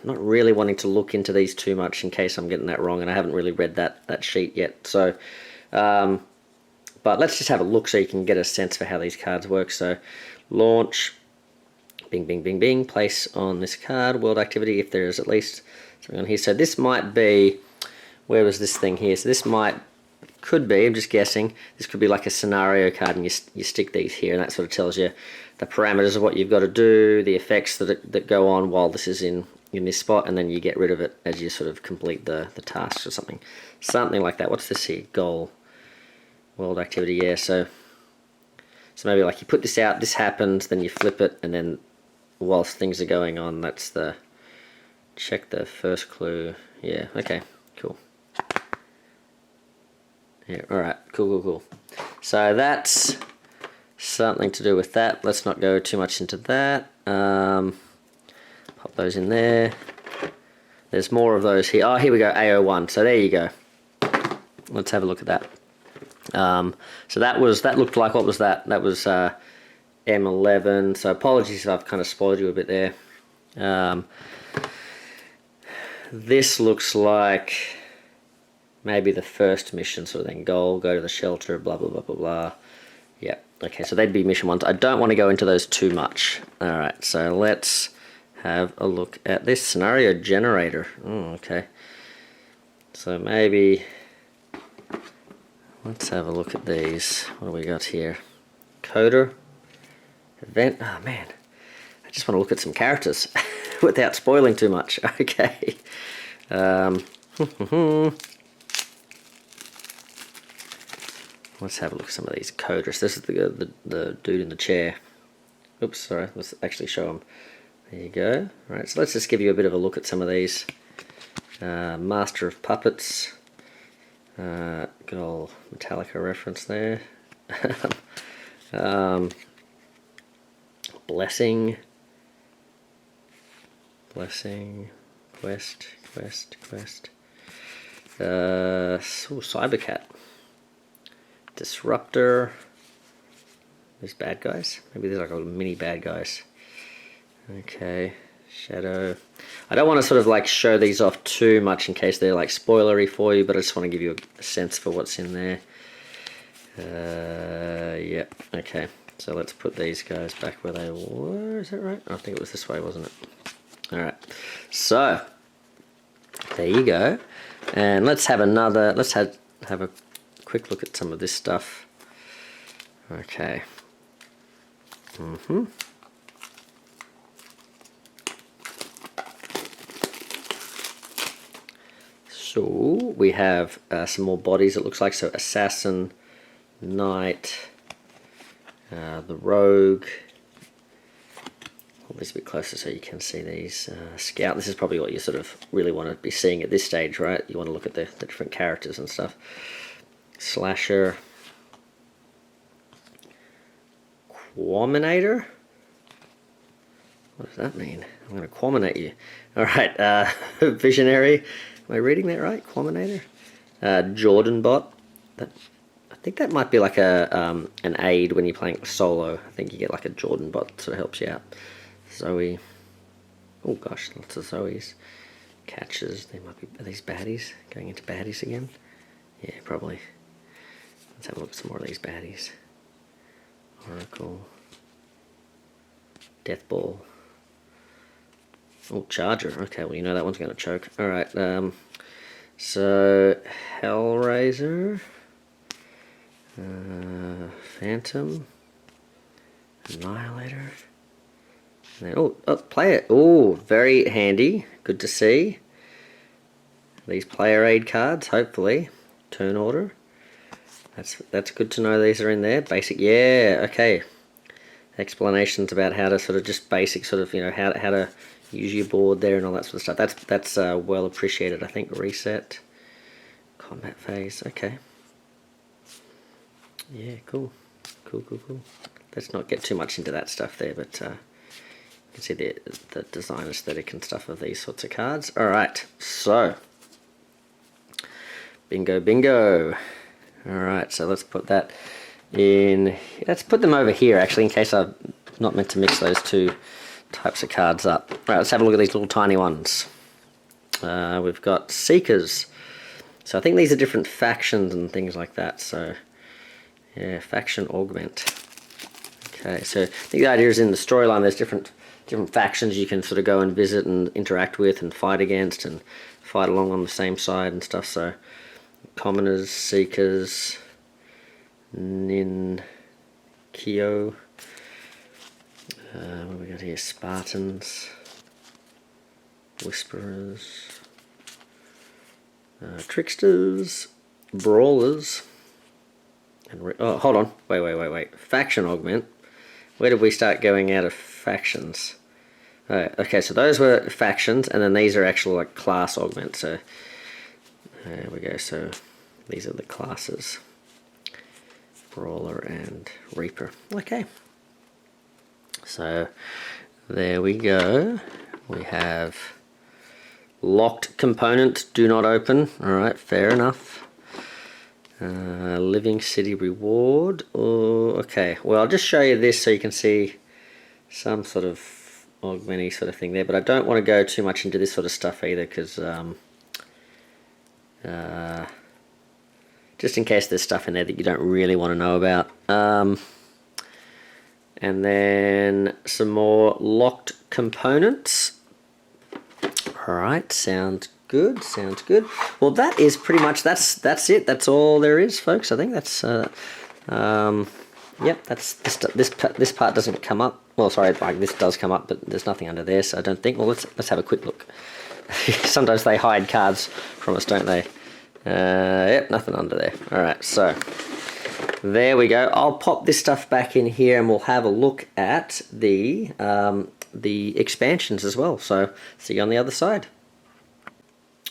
really wanting to look into these too much in case I'm getting that wrong, and I haven't really read that sheet yet. So but let's just have a look so you can get a sense for how these cards work. So launch, bing, bing, bing, bing, place on this card, world activity, if there is at least something on here. So this might be, where was this thing here? So this could be, I'm just guessing, this could be like a scenario card, and you stick these here, and that sort of tells you the parameters of what you've got to do, the effects that go on while this is in this spot, and then you get rid of it as you sort of complete the tasks or something. Something like that. What's this here? Goal. World activity, yeah, so maybe like you put this out, this happens, then you flip it, and then whilst things are going on, that's the check the first clue. Yeah, okay, cool. Yeah, alright, cool. So that's something to do with that. Let's not go too much into that. Pop those in there. There's more of those here. Oh, here we go, AO1. So there you go. Let's have a look at that. So that looked like, what was that? That was M11. So apologies if I've kind of spoiled you a bit there. This looks like maybe the first mission, sort of thing. Goal, go to the shelter, blah blah blah blah blah. Yeah. Okay, so they'd be mission ones. I don't want to go into those too much. All right, so let's have a look at this scenario generator. Oh, okay. So maybe let's have a look at these. What do we got here? Coder. Event. Oh, man. I just want to look at some characters without spoiling too much. Okay. Let's have a look at some of these coders. This is the dude in the chair. Oops, sorry. Let's actually show them. There you go. Right, so let's just give you a bit of a look at some of these. Master of Puppets. Good old Metallica reference there. Blessing. Quest. Cybercat. Disruptor. These bad guys. Maybe there's like a little mini bad guys. Okay. Shadow. I don't want to sort of like show these off too much in case they're like spoilery for you, but I just want to give you a sense for what's in there. Yep. Okay. So let's put these guys back where they were. Is that right? I think it was this way, wasn't it? All right. So there you go. And let's have another. Let's have a quick look at some of this stuff. Okay. So we have some more bodies, it looks like. So assassin, knight, the rogue. Hold this a bit closer so you can see these. Scout, this is probably what you sort of really want to be seeing at this stage, right? You want to look at the different characters and stuff. Slasher. Quaminator? What does that mean? I'm going to quaminate you. Alright, Visionary. Am I reading that right? Quaminator? Jordan Bot. I think that might be like an aid when you're playing solo. I think you get like a Jordan Bot that sort of helps you out. Zoe. Oh gosh, lots of Zoes. Catches. They might be. Are these baddies? Going into baddies again? Yeah, probably. Let's have a look at some more of these baddies. Oracle. Death Ball. Oh, Charger. Okay, well you know that one's going to choke. Alright, so Hellraiser. Phantom. Annihilator. And then, oh, play it. Oh, very handy. Good to see. These player aid cards, hopefully. Turn order. That's good to know these are in there. Basic, yeah, okay. Explanations about how to sort of just basic sort of, you know, how to use your board there and all that sort of stuff. That's well appreciated, I think. Reset. Combat phase, okay. Yeah, cool. Cool. Let's not get too much into that stuff there, but you can see the design aesthetic and stuff of these sorts of cards. Alright, so bingo. Alright, so let's put that in. Let's put them over here actually, in case I'm not meant to mix those two types of cards up. Alright, let's have a look at these little tiny ones. We've got Seekers. So I think these are different factions and things like that. So yeah, faction augment. Okay, so I think the idea is in the storyline there's different factions you can sort of go and visit and interact with and fight against and fight along on the same side and stuff. So commoners, seekers, nin, kyo. What we got here? Spartans, whisperers, tricksters, brawlers. And oh, hold on. Wait. Faction augment. Where did we start going out of factions? Okay, so those were factions, and then these are actual like class augments. So there we go. So these are the classes: Brawler and Reaper. Okay. So there we go. We have locked component. Do not open. All right, fair enough. Living City reward. Oh, okay. Well, I'll just show you this so you can see some sort of augmenty sort of thing there, but I don't want to go too much into this sort of stuff either, because just in case there's stuff in there that you don't really want to know about. And then some more locked components. Alright, sounds good. Well, that is pretty much, that's it. That's all there is, folks. I think that's yep, that's this part doesn't come up. Well, sorry, like this does come up, but there's nothing under there, so I don't think. Well, let's have a quick look. Sometimes they hide cards from us, don't they? Yep, nothing under there. Alright, so there we go. I'll pop this stuff back in here and we'll have a look at the expansions as well. So see you on the other side.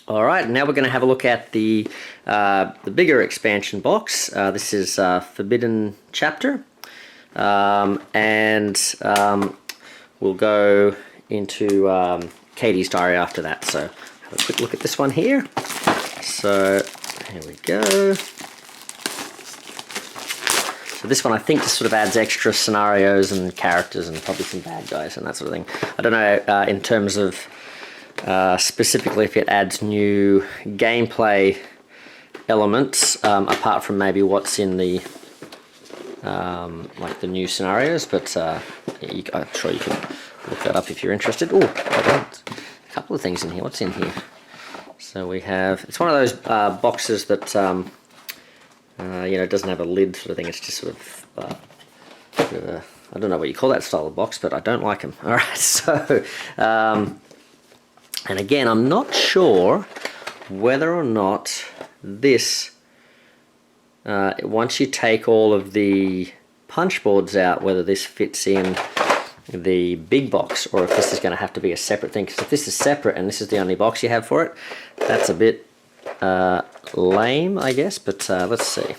Alright, now we're going to have a look at the bigger expansion box. This is Forbidden Chapter. And we'll go into Catie's diary after that. So have a quick look at this one here. So here we go. So this one I think just sort of adds extra scenarios and characters and probably some bad guys and that sort of thing. I don't know in terms of specifically if it adds new gameplay elements apart from maybe what's in the like the new scenarios, but I'm sure you can look that up if you're interested. Oh, a couple of things in here. What's in here? So we have, it's one of those boxes that you know, doesn't have a lid sort of thing. It's just sort of I don't know what you call that style of box, but I don't like them. All right, so, and again, I'm not sure whether or not this, once you take all of the punch boards out, whether this fits in the big box or if this is going to have to be a separate thing. Because if this is separate and this is the only box you have for it, that's a bit lame, I guess, but let's see.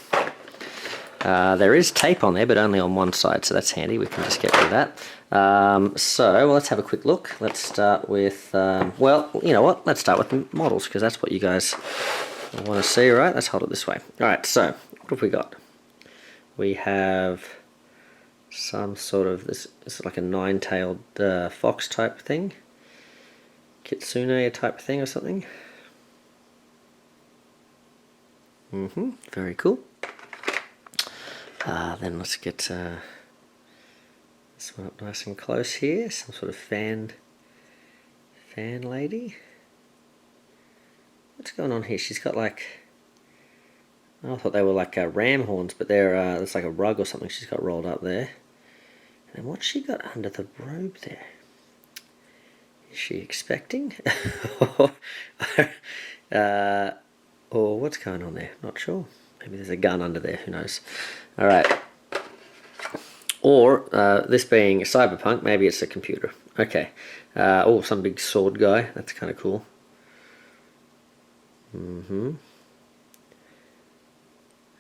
There is tape on there, but only on one side, so that's handy. We can just get rid of that. So let's have a quick look. Let's start with, well, you know what? Let's start with the models, because that's what you guys want to see, right? Let's hold it this way. All right, so what have we got? We have some sort of, this is like a nine-tailed fox type thing. Kitsune type thing or something. Very cool. Then let's get this one up nice and close here. Some sort of fan lady. What's going on here? She's got like, I thought they were like ram horns, but they're it's like a rug or something she's got rolled up there. And what's she got under the robe there? Is she expecting? Or what's going on there? Not sure. Maybe there's a gun under there, who knows. Alright. Or, this being cyberpunk, maybe it's a computer. Okay. Oh, some big sword guy. That's kind of cool.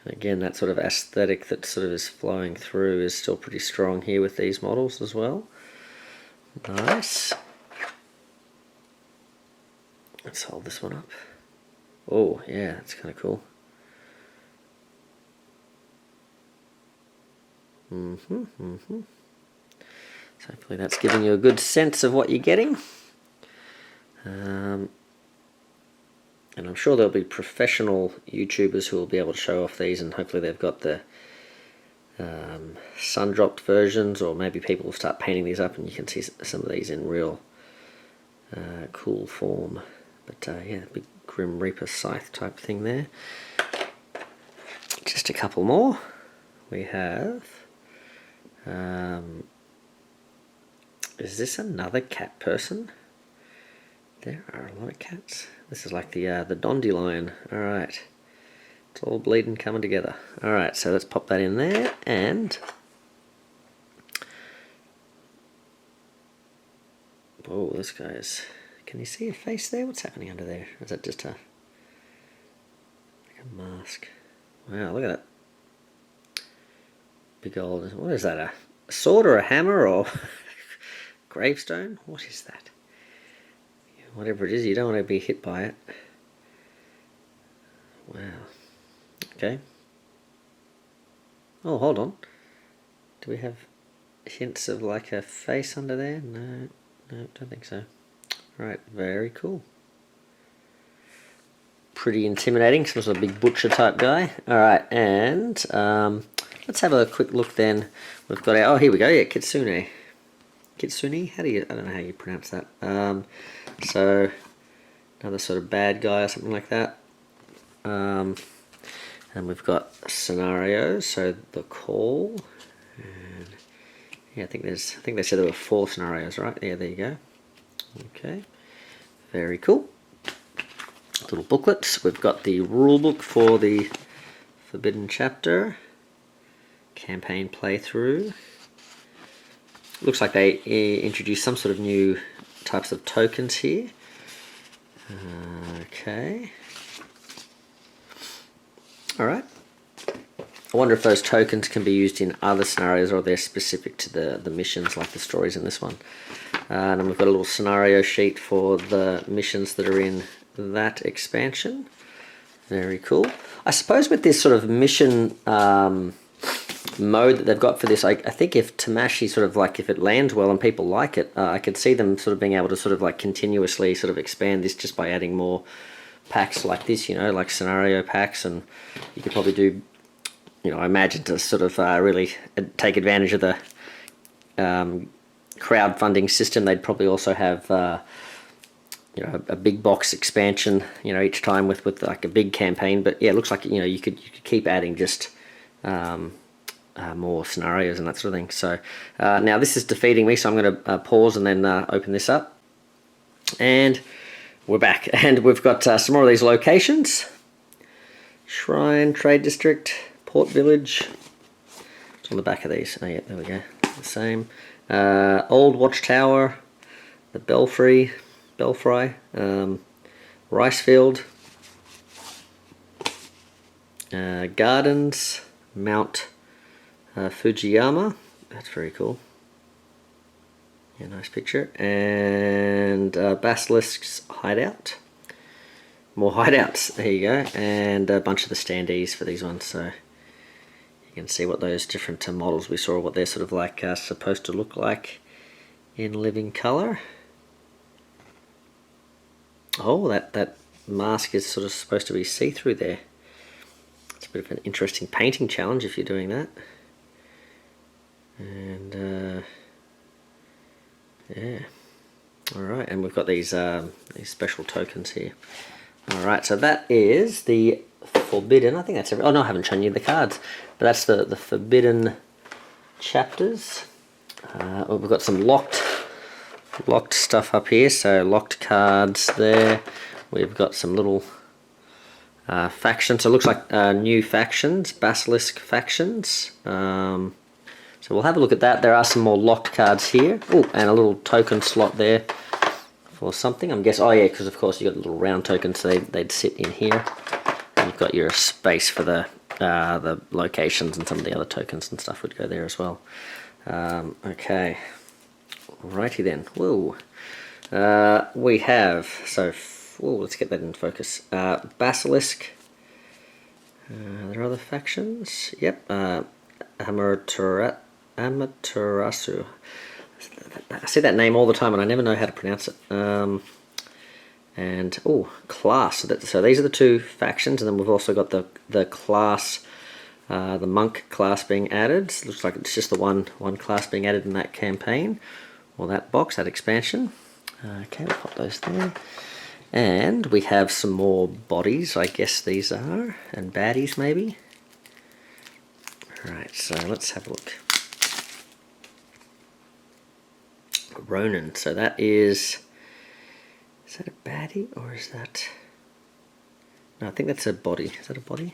Again, that sort of aesthetic that sort of is flowing through is still pretty strong here with these models as well. Nice. Let's hold this one up. Oh, yeah, that's kind of cool. So hopefully that's giving you a good sense of what you're getting. And I'm sure there'll be professional YouTubers who will be able to show off these, and hopefully they've got the sun-dropped versions, or maybe people will start painting these up and you can see some of these in real cool form. But yeah, big Grim Reaper scythe type thing there. Just a couple more. We have... is this another cat person? There are a lot of cats. This is like the dandelion. Alright. It's all bleeding coming together. Alright, so let's pop that in there, and... oh, this guy's... can you see a face there? What's happening under there? Or is that just like a mask? Wow, look at that. Big old... what is that? A sword or a hammer or gravestone? What is that? Whatever it is, you don't want to be hit by it. Wow. Okay. Oh, hold on. Do we have hints of like a face under there? No, don't think so. Right, very cool. Pretty intimidating, some sort of big butcher type guy. Alright, and let's have a quick look then. We've got our, oh, here we go, yeah, Kitsune. Kitsune? How do you, I don't know how you pronounce that. So, another sort of bad guy or something like that. And we've got scenarios, so the call. And yeah, I think they said there were 4 scenarios, right? Yeah, there you go. Okay, very cool. Little booklets. We've got the rulebook for the Forbidden Chapter. Campaign playthrough. Looks like they introduced some sort of new types of tokens here. Okay. Alright. I wonder if those tokens can be used in other scenarios, or they're specific to the missions like the stories in this one. And then we've got a little scenario sheet for the missions that are in that expansion. Very cool. I suppose with this sort of mission mode that they've got for this, I think if Tamashii sort of like, if it lands well and people like it, I could see them sort of being able to sort of like continuously sort of expand this just by adding more packs like this, you know, like scenario packs, and you could probably do, you know, I imagine to sort of really take advantage of the crowdfunding system, they'd probably also have you know, a big box expansion, you know, each time with like a big campaign. But yeah, it looks like, you know, you could keep adding just more scenarios and that sort of thing. So now this is defeating me, so I'm going to pause and then open this up. And we're back, and we've got some more of these locations. Shrine, Trade District, Port Village. It's on the back of these. Oh yeah, there we go. The same. Old Watchtower, the Belfry, Ricefield, Gardens, Mount Fujiyama. That's very cool. Yeah, nice picture. And Basilisk's Hideout. More hideouts. There you go. And a bunch of the standees for these ones. So you can see what those different models we saw, what they're sort of like supposed to look like in living color. Oh, that mask is sort of supposed to be see-through there. It's a bit of an interesting painting challenge if you're doing that. And yeah, all right, and we've got these special tokens here. All right, so that is the forbidden. I think that's every. Oh no, I haven't shown you the cards, but that's the forbidden chapters. We've got some locked stuff up here. So locked cards there. We've got some little factions. So it looks like new factions, basilisk factions. So we'll have a look at that. There are some more locked cards here. Oh, and a little token slot there for something. I'm guessing, oh yeah, because of course you've got little round tokens, so they'd sit in here. And you've got your space for the locations, and some of the other tokens and stuff would go there as well. Okay, righty then. Whoa. We have, so, let's get that in focus. Basilisk. There are other factions. Yep. Amaterasu. I see that name all the time and I never know how to pronounce it. And class. So these are the two factions, and then we've also got the class, the monk class being added. So it looks like it's just the one class being added in that campaign, or that box, that expansion. Okay, we'll pop those there. And we have some more bodies, I guess these are, and baddies maybe. Alright, so let's have a look. Ronin, so that is that a baddie or is that, no, I think that's a body. Is that a body?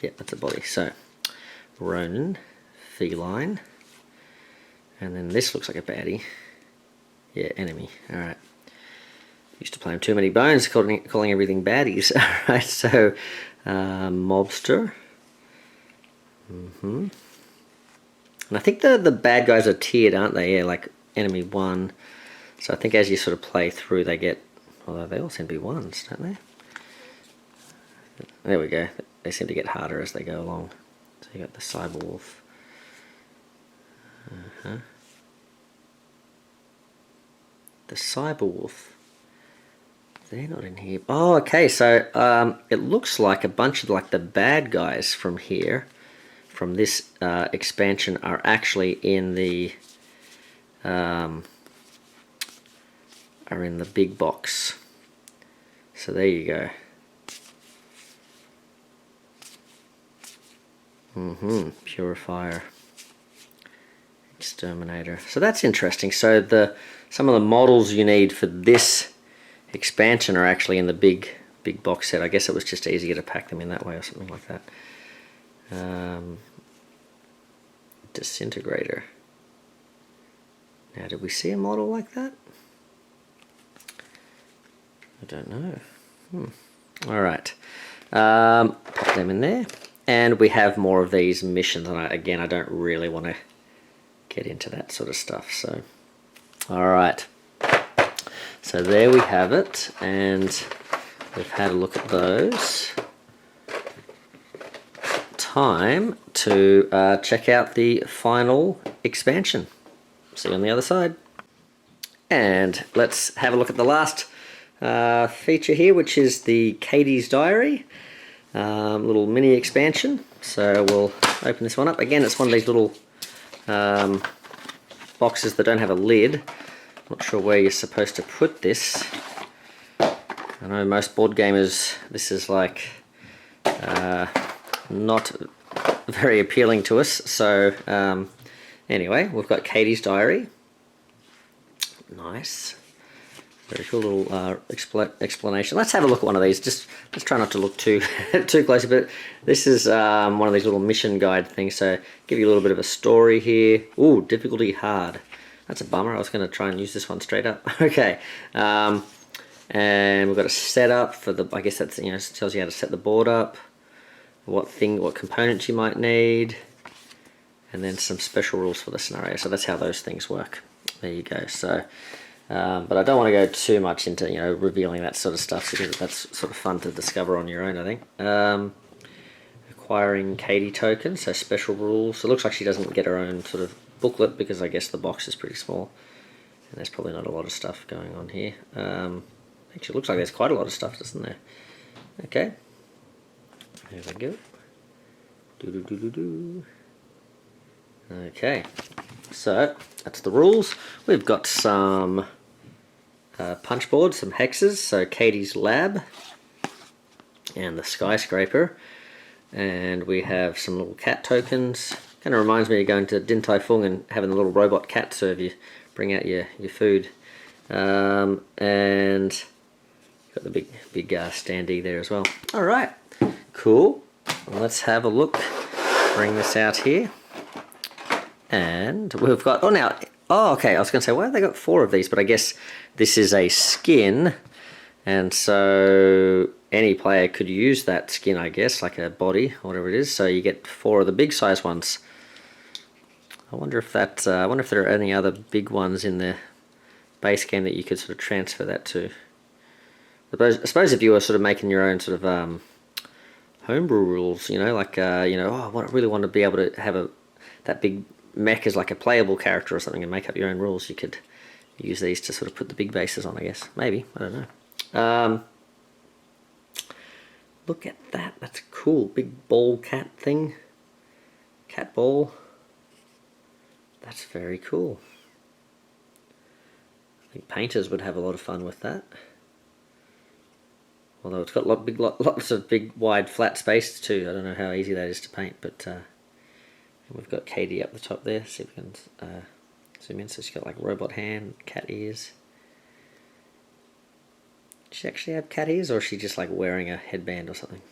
Yeah, that's a body. So Ronin, feline, and then this looks like a baddie. Yeah, enemy. Alright. Used to play him too many bones, calling everything baddies. Alright, so mobster. And I think the bad guys are tiered, aren't they? Yeah, like enemy 1. So I think as you sort of play through, they get, although they all seem to be 1s, don't they? There we go. They seem to get harder as they go along. So you got the cyber wolf. The cyber wolf. They're not in here. Oh, okay. So it looks like a bunch of like the bad guys from here, from this expansion, are actually in the big box. So there you go. Purifier, exterminator. So that's interesting. So some of the models you need for this expansion are actually in the big box set. I guess it was just easier to pack them in that way or something like that. Disintegrator. Now, did we see a model like that? I don't know. Alright. Pop them in there. And we have more of these missions. And again, I don't really want to get into that sort of stuff. So, alright. So there we have it. And we've had a look at those. Time to check out the final expansion. See you on the other side. And let's have a look at the last feature here, which is the Catie's Diary. Little mini expansion. So we'll open this one up. Again, it's one of these little boxes that don't have a lid. Not sure where you're supposed to put this. I know most board gamers, this is like not not very appealing to us. So anyway, we've got Catie's diary. Nice. Very cool little explanation. Let's have a look at one of these. Just let's try not to look too too closely. But this is one of these little mission guide things. So give you a little bit of a story here. Ooh, difficulty hard. That's a bummer. I was going to try and use this one straight up. Okay. And we've got a setup for the. I guess that's tells you how to set the board up. What components you might need, and then some special rules for the scenario. So that's how those things work. There you go. So. But I don't want to go too much into revealing that sort of stuff because that's sort of fun to discover on your own, I think. Acquiring Catie tokens, so special rules. So it looks like she doesn't get her own sort of booklet because I guess the box is pretty small and there's probably not a lot of stuff going on here. Actually, it looks like there's quite a lot of stuff, doesn't there? Okay, there we go. Okay, so that's the rules. We've got some punchboards, some hexes, so Catie's lab and the skyscraper, and we have some little cat tokens. Kind of reminds me of going to Din Tai Fung and having the little robot cat serve you, bring out your food, and got the big standee there as well. All right, cool. Well, let's have a look. Bring this out here. And we've got, okay, I was going to say, why have they got 4 of these? But I guess this is a skin, and so any player could use that skin, I guess, like a body, or whatever it is, so you get 4 of the big size ones. I wonder if there are any other big ones in the base game that you could sort of transfer that to. I suppose if you were sort of making your own sort of homebrew rules, like, I really want to be able to have that big mech as like a playable character or something and make up your own rules, you could use these to sort of put the big bases on, I guess. Maybe, I don't know. Look at that, that's cool. Big ball cat thing. Cat ball. That's very cool. I think painters would have a lot of fun with that. Although it's got lots of big wide flat spaces too. I don't know how easy that is to paint, but we've got Catie up the top there. See if we can zoom in. So she's got like robot hand, cat ears. Does she actually have cat ears, or is she just like wearing a headband or something?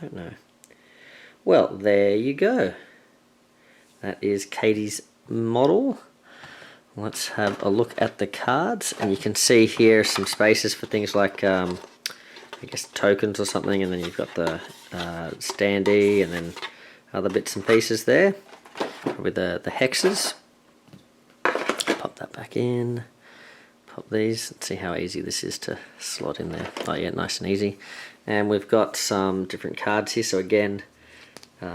Don't know. Well, there you go. That is Catie's model. Let's have a look at the cards, and you can see here some spaces for things like I guess tokens or something, and then you've got the standee, and then other bits and pieces there with the hexes. Pop that back in, pop these. Let's see how easy this is to slot in there. Oh yeah, nice and easy. And we've got some different cards here, so again,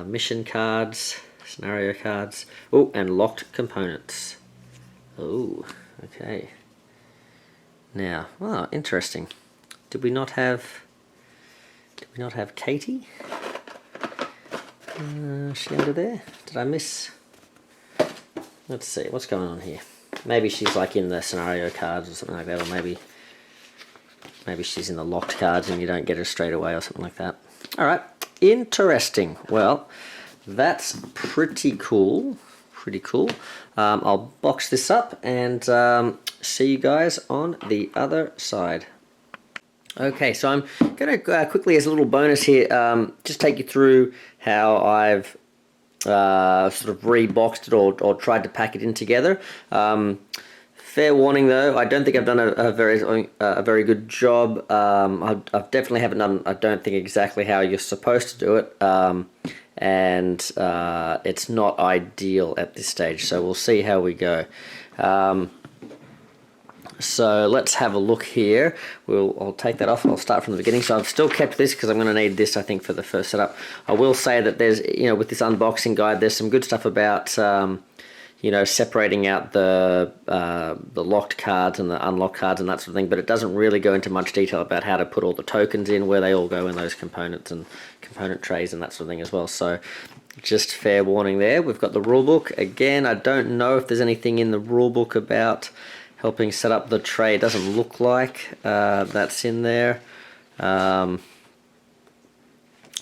mission cards, scenario cards, oh, and locked components. Oh, okay. Now, oh, interesting. Did we not have Catie? Is she under there? Did I miss? Let's see, what's going on here? Maybe she's like in the scenario cards or something like that, or maybe she's in the locked cards and you don't get her straight away or something like that. Alright, interesting. Well, that's pretty cool. Pretty cool. I'll box this up and see you guys on the other side. Okay, so I'm going to quickly, as a little bonus here, just take you through how I've sort of reboxed it or tried to pack it in together. Fair warning though, I don't think I've done a very good job. I definitely haven't done, I don't think, exactly how you're supposed to do it. And it's not ideal at this stage, so we'll see how we go. So let's have a look here. I'll take that off. I'll start from the beginning. So I've still kept this because I'm going to need this, I think, for the first setup. I will say that there's, with this unboxing guide, there's some good stuff about, separating out the locked cards and the unlocked cards and that sort of thing. But it doesn't really go into much detail about how to put all the tokens in, where they all go in those components and component trays and that sort of thing as well. So just fair warning there. We've got the rulebook. Again, I don't know if there's anything in the rulebook about helping set up the tray. It doesn't look like that's in there.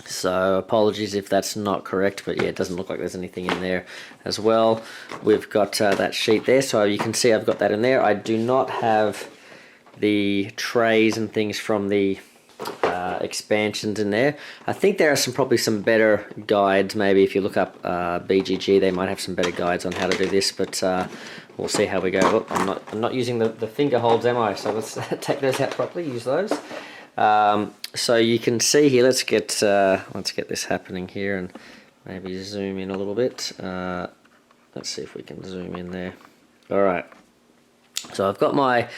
So apologies if that's not correct, but yeah, it doesn't look like there's anything in there as well. We've got that sheet there, so you can see I've got that in there. I do not have the trays and things from the expansions in there. I think there are probably some better guides. Maybe if you look up BGG, they might have some better guides on how to do this, but we'll see how we go. Oh, I'm not using the finger holds, am I? So let's take those out properly, use those. So you can see here, let's get this happening here and maybe zoom in a little bit. Let's see if we can zoom in there. Alright, so I've got my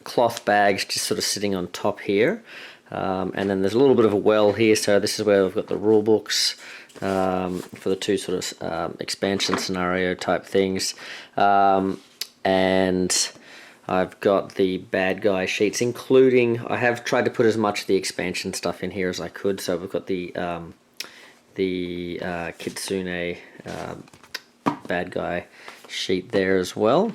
cloth bags just sort of sitting on top here, and then there's a little bit of a well here, so this is where we've got the rule books for the two sort of expansion scenario type things, and I've got the bad guy sheets, including, I have tried to put as much of the expansion stuff in here as I could. So we've got the Kitsune bad guy sheet there as well.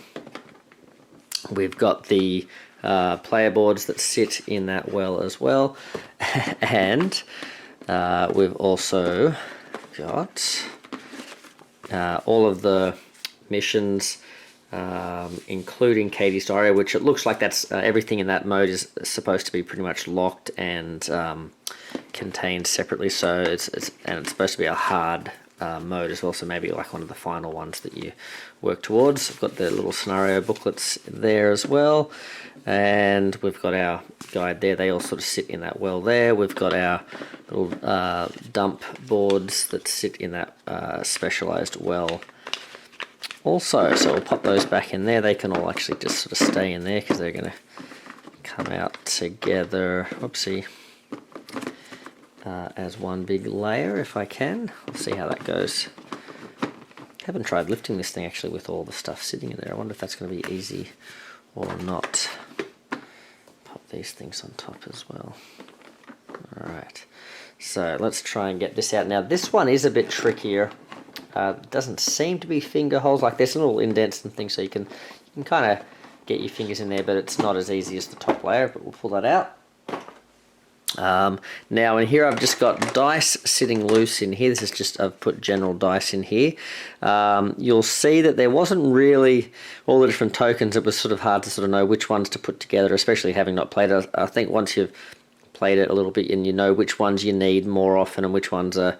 We've got the player boards that sit in that well as well, and we've also got all of the missions, including Catie's diary, which it looks like that's everything in that mode is supposed to be pretty much locked and contained separately. So it's supposed to be a hard mode as well. So maybe like one of the final ones that you work towards. We've got the little scenario booklets there as well, and we've got our guide there. They all sort of sit in that well there. We've got our little dump boards that sit in that specialized well also, so we'll pop those back in there. They can all actually just sort of stay in there because they're going to come out together, oopsie, as one big layer if I can. We'll see how that goes. Haven't tried lifting this thing actually with all the stuff sitting in there. I wonder if that's going to be easy or not. Pop these things on top as well. Alright, so let's try and get this out. Now this one is a bit trickier. Doesn't seem to be finger holes. Like there's little indents and things, so you can kind of get your fingers in there, but it's not as easy as the top layer. But we'll pull that out. Now in here I've just got dice sitting loose in here. This is just, I've put general dice in here. You'll see that there wasn't really all the different tokens. It was sort of hard to sort of know which ones to put together, especially having not played it. I think once you've played it a little bit and you know which ones you need more often and which ones are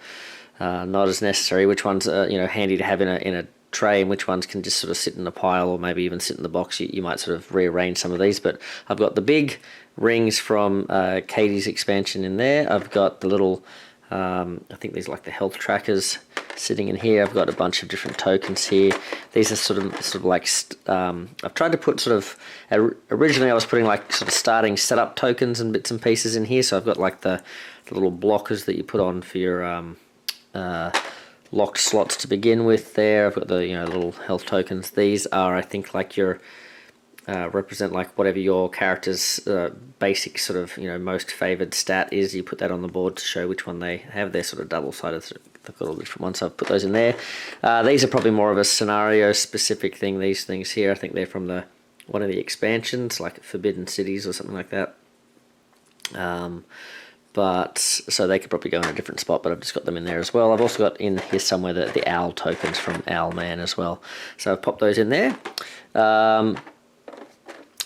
not as necessary, which ones are handy to have in a tray, and which ones can just sort of sit in a pile or maybe even sit in the box. You might sort of rearrange some of these, but I've got the big rings from Catie's expansion in there. I've got the little I think these are like the health trackers sitting in here. I've got a bunch of different tokens here. These are sort of like I've tried to put sort of, originally I was putting like sort of starting setup tokens and bits and pieces in here. So I've got like the little blockers that you put on for your locked slots to begin with there. I've got the little health tokens. These are, I think, like your represent like whatever your character's basic sort of most favored stat is. You put that on the board to show which one they have. They're sort of double-sided. So they've got all the different ones, so I've put those in there. These are probably more of a scenario specific thing. These things here, I think they're from one of the expansions, like Forbidden Cities or something like that. But so they could probably go in a different spot, but I've just got them in there as well. I've also got in here somewhere the owl tokens from Owlman as well, so I've popped those in there.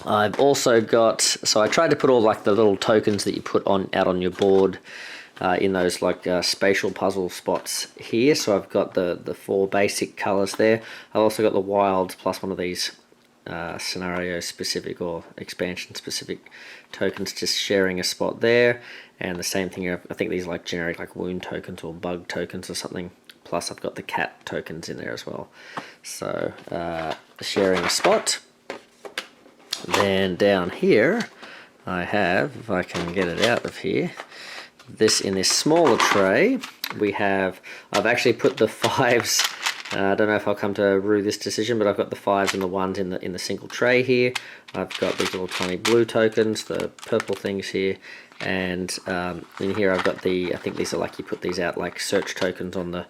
I've also got, so I tried to put all like the little tokens that you put out on your board in those like spatial puzzle spots here. So I've got the 4 basic colors there. I've also got the wilds plus one of these scenario specific or expansion specific tokens just sharing a spot there. And the same thing, I think these are like generic like wound tokens or bug tokens or something. Plus I've got the cat tokens in there as well. So sharing a spot. Then down here I have, if I can get it out of here, in this smaller tray I've actually put the 5s. I don't know if I'll come to rue this decision, but I've got the 5s and the 1s in the single tray here. I've got these little tiny blue tokens, the purple things here, and in here I've got I think these are like, you put these out like search tokens on the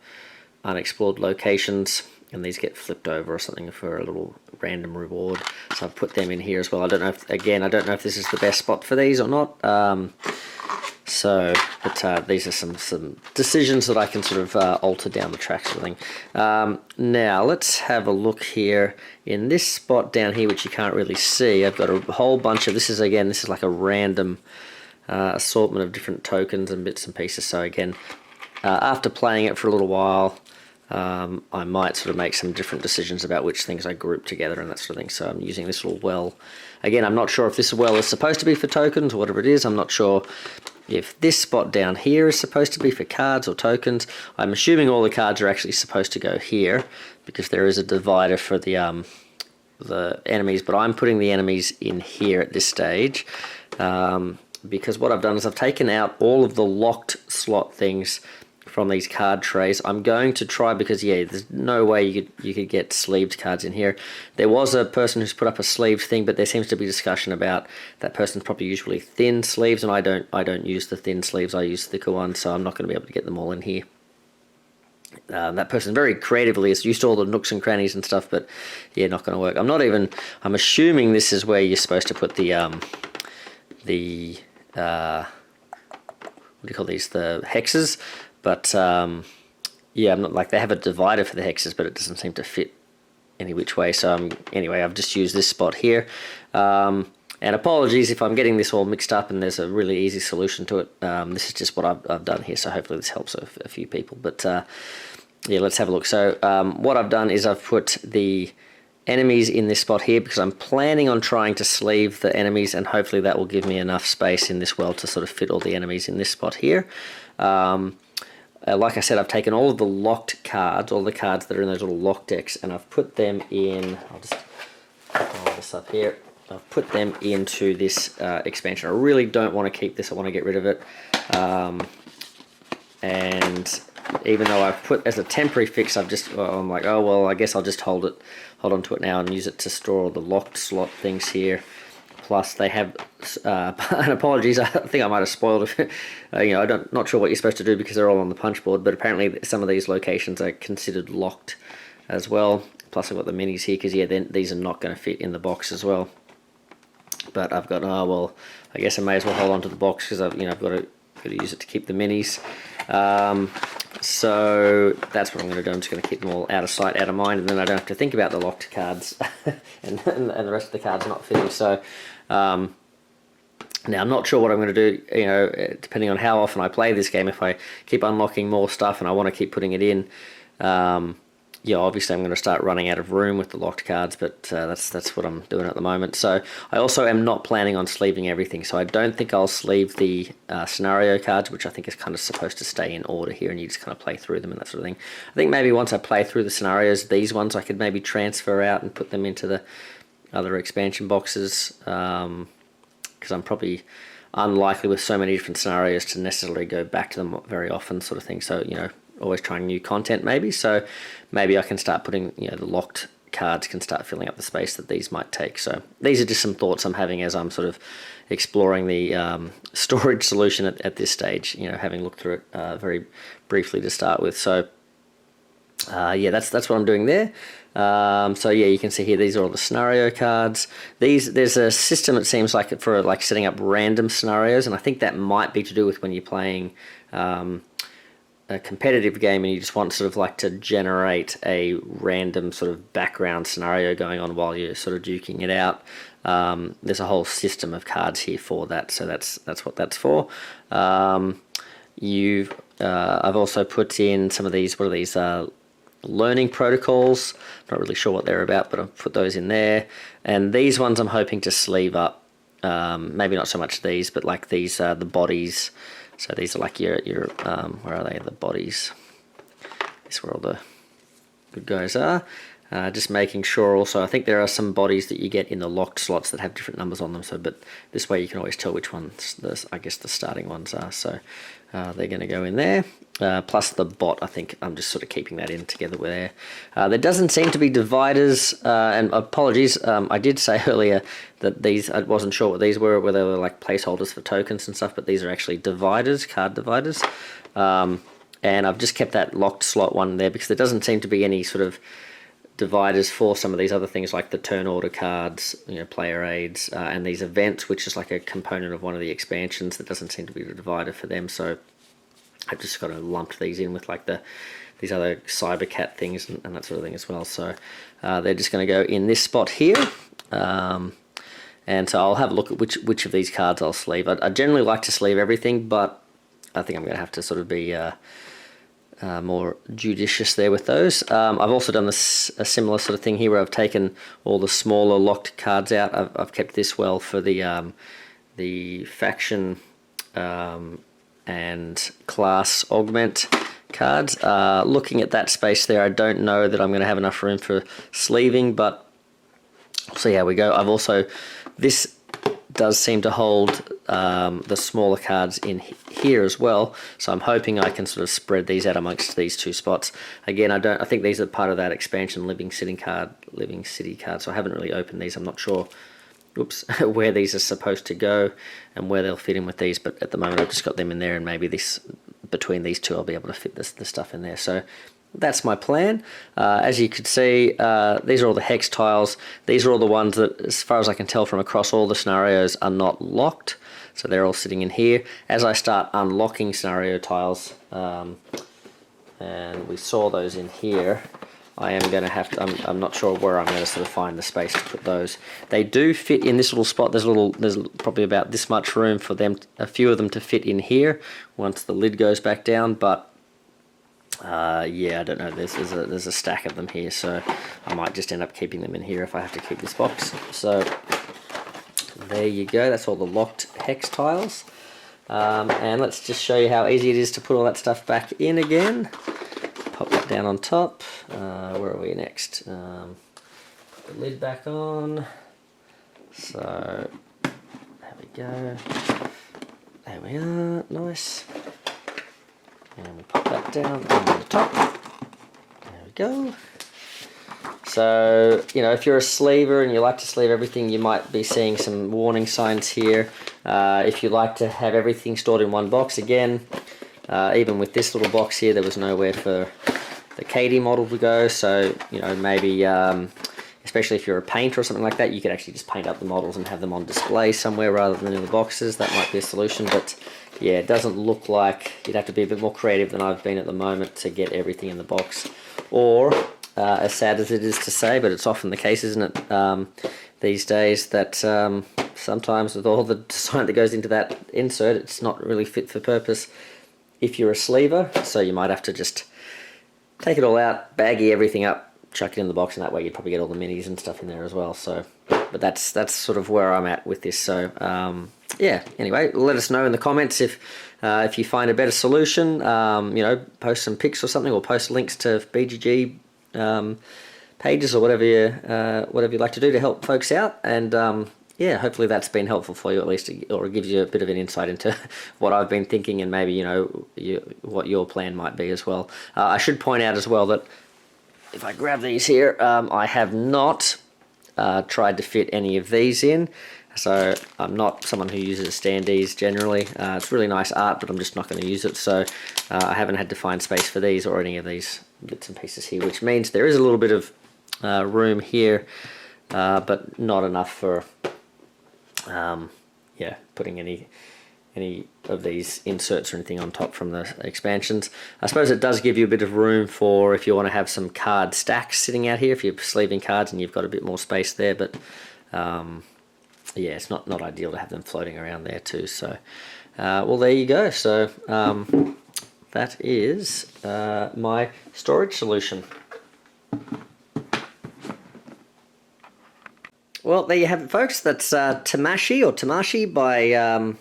unexplored locations, and these get flipped over or something for a little random reward. So I've put them in here as well. I don't know if this is the best spot for these or not. So, but these are some decisions that I can sort of alter down the track sort of thing. Now, let's have a look here. In this spot down here, which you can't really see, I've got a whole bunch of, this is like a random assortment of different tokens and bits and pieces. So again, after playing it for a little while, I might sort of make some different decisions about which things I group together and that sort of thing. So I'm using this little well. Again, I'm not sure if this well is supposed to be for tokens or whatever it is. I'm not sure if this spot down here is supposed to be for cards or tokens. I'm assuming all the cards are actually supposed to go here because there is a divider for the enemies, but I'm putting the enemies in here at this stage because what I've done is I've taken out all of the locked slot things from these card trays. I'm going to try, because yeah, there's no way you could get sleeved cards in here. There was a person who's put up a sleeved thing, but there seems to be discussion about that person's probably usually thin sleeves, and I don't use the thin sleeves. I use thicker ones, so I'm not going to be able to get them all in here. That person very creatively has used all the nooks and crannies and stuff, but yeah, not going to work. I'm assuming this is where you're supposed to put the what do you call these? The hexes. But yeah, I'm not like they have a divider for the hexes, but it doesn't seem to fit any which way. So anyway, I've just used this spot here. And apologies if I'm getting this all mixed up, and there's a really easy solution to it. This is just what I've done here, so hopefully this helps a few people. But yeah, let's have a look. So what I've done is I've put the enemies in this spot here because I'm planning on trying to sleeve the enemies, and hopefully that will give me enough space in this well to sort of fit all the enemies in this spot here. Like I said, I've taken all of the locked cards, all the cards that are in those little lock decks, and I've put them in, I'll just hold this up here, I've put them into this expansion. I really don't want to keep this, I want to get rid of it. And even though I've put as a temporary fix, I'm like, oh well, I guess I'll just hold on to it now and use it to store all the locked slot things here. Plus, they have, and apologies, I think I might have spoiled it. I'm not sure what you're supposed to do because they're all on the punch board, but apparently some of these locations are considered locked as well. Plus, I've got the minis here because, yeah, then these are not going to fit in the box as well. But I've got, oh, well, I guess I may as well hold on to the box because I've got to use it to keep the minis. So that's what I'm going to do. I'm just going to keep them all out of sight, out of mind, and then I don't have to think about the locked cards and the rest of the cards not fitting. So now I'm not sure what I'm going to do, depending on how often I play this game. If I keep unlocking more stuff and I want to keep putting it in, obviously I'm going to start running out of room with the locked cards, but that's what I'm doing at the moment. So I also am not planning on sleeving everything, so I don't think I'll sleeve the scenario cards, which I think is kind of supposed to stay in order here, and you just kind of play through them and that sort of thing. I think maybe once I play through the scenarios, these ones I could maybe transfer out and put them into the other expansion boxes, because I'm probably unlikely with so many different scenarios to necessarily go back to them very often, sort of thing. So, always trying new content maybe. So maybe I can start putting, the locked cards can start filling up the space that these might take. So these are just some thoughts I'm having as I'm sort of exploring the storage solution at this stage, having looked through it very briefly to start with. So that's what I'm doing there. So yeah, you can see here, these are all the scenario cards. There's a system, it seems like, for like setting up random scenarios, and I think that might be to do with when you're playing a competitive game and you just want sort of like to generate a random sort of background scenario going on while you're sort of duking it out. There's a whole system of cards here for that, so that's what that's for. I've also put in some of these, what are these, learning protocols. Not really sure what they're about, but I've put those in there. And these ones I'm hoping to sleeve up. Maybe not so much these, but like these, the bodies. So these are like your where are they? The bodies. This is where all the good guys are. Just making sure also, I think there are some bodies that you get in the locked slots that have different numbers on them. So, but this way you can always tell which ones, I guess the starting ones are. So they're going to go in there. Plus the bot, I think I'm just sort of keeping that in together with there. There doesn't seem to be dividers, and apologies, I did say earlier that these, I wasn't sure what these were, whether they were like placeholders for tokens and stuff, but these are actually dividers, card dividers. And I've just kept that locked slot one there because there doesn't seem to be any sort of dividers for some of these other things like the turn order cards, player aids, and these events, which is like a component of one of the expansions that doesn't seem to be the divider for them. So I've just got to lump these in with like these other Cybercat things and that sort of thing as well. So they're just going to go in this spot here. And so I'll have a look at which of these cards I'll sleeve. I generally like to sleeve everything, but I think I'm going to have to sort of be more judicious there with those. I've also done a similar sort of thing here where I've taken all the smaller locked cards out. I've kept this well for the faction and class augment cards. Looking at that space there, I don't know that I'm going to have enough room for sleeving, but we'll see how we go. I've also, this does seem to hold the smaller cards in here as well, so I'm hoping I can sort of spread these out amongst these two spots. Again, I think these are part of that expansion living city card, so I haven't really opened these. I'm not sure where these are supposed to go and where they'll fit in with these, but at the moment I've just got them in there, and maybe between these two I'll be able to fit the stuff in there. So that's my plan. As you could see, these are all the hex tiles. These are all the ones that, as far as I can tell from across all the scenarios, are not locked. So they're all sitting in here. As I start unlocking scenario tiles, and we saw those in here, I am going to have to, I'm not sure where I'm going to sort of find the space to put those. They do fit in this little spot. There's probably about this much room for them, a few of them to fit in here once the lid goes back down, but yeah, I don't know, there's a stack of them here, so I might just end up keeping them in here if I have to keep this box. So there you go, that's all the locked hex tiles. And let's just show you how easy it is to put all that stuff back in again. Pop that down on top. Where are we next? Put the lid back on. So there we go. There we are, nice. And we pop that down on the top. There we go. So, if you're a sleever and you like to sleeve everything, you might be seeing some warning signs here. If you like to have everything stored in one box, again, even with this little box here, there was nowhere for the Catie model to go. So, maybe, especially if you're a painter or something like that, you could actually just paint up the models and have them on display somewhere rather than in the boxes. That might be a solution, but yeah, it doesn't look like, you'd have to be a bit more creative than I've been at the moment to get everything in the box. Or, as sad as it is to say, but it's often the case, isn't it, these days, that sometimes with all the design that goes into that insert, it's not really fit for purpose if you're a sleever. So you might have to just take it all out, baggy everything up, chuck it in the box, and that way you'd probably get all the minis and stuff in there as well. So, but that's sort of where I'm at with this. So yeah, anyway, let us know in the comments if you find a better solution. Post some pics or something, or post links to BGG pages or whatever you like to do to help folks out. And yeah, hopefully that's been helpful for you at least, or it gives you a bit of an insight into what I've been thinking, and maybe what your plan might be as well. I should point out as well that if I grab these here, I have not tried to fit any of these in. So I'm not someone who uses standees generally. It's really nice art, but I'm just not going to use it. So I haven't had to find space for these or any of these bits and pieces here, which means there is a little bit of room here, but not enough for yeah, putting any of these inserts or anything on top from the expansions. I suppose it does give you a bit of room for if you want to have some card stacks sitting out here, if you're sleeving cards and you've got a bit more space there, but yeah, it's not ideal to have them floating around there too. So well, there you go. So that is my storage solution. Well, there you have it, folks. That's Tamashii by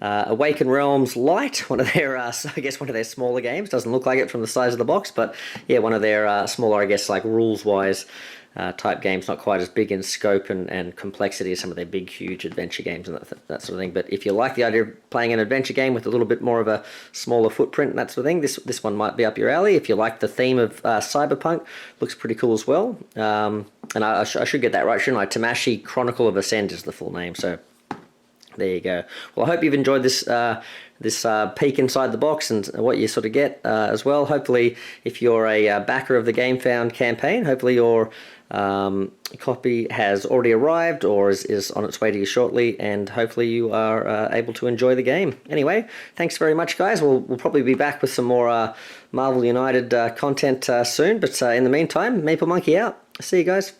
Awaken Realms Lite, one of their, I guess, one of their smaller games. Doesn't look like it from the size of the box, but yeah, one of their smaller, I guess, like rules-wise type games. Not quite as big in scope and complexity as some of their big, huge adventure games and that sort of thing. But if you like the idea of playing an adventure game with a little bit more of a smaller footprint and that sort of thing, this one might be up your alley. If you like the theme of cyberpunk, looks pretty cool as well. And I should get that right, shouldn't I? Tamashii Chronicle of Ascend is the full name, so There you go. Well, I hope you've enjoyed this peek inside the box and what you sort of get as well. Hopefully, if you're a backer of the Game Found campaign, hopefully your copy has already arrived or is on its way to you shortly, and hopefully you are able to enjoy the game. Anyway, thanks very much, guys. We'll probably be back with some more Marvel United content soon, but in the meantime, Maple Monkey out. See you guys.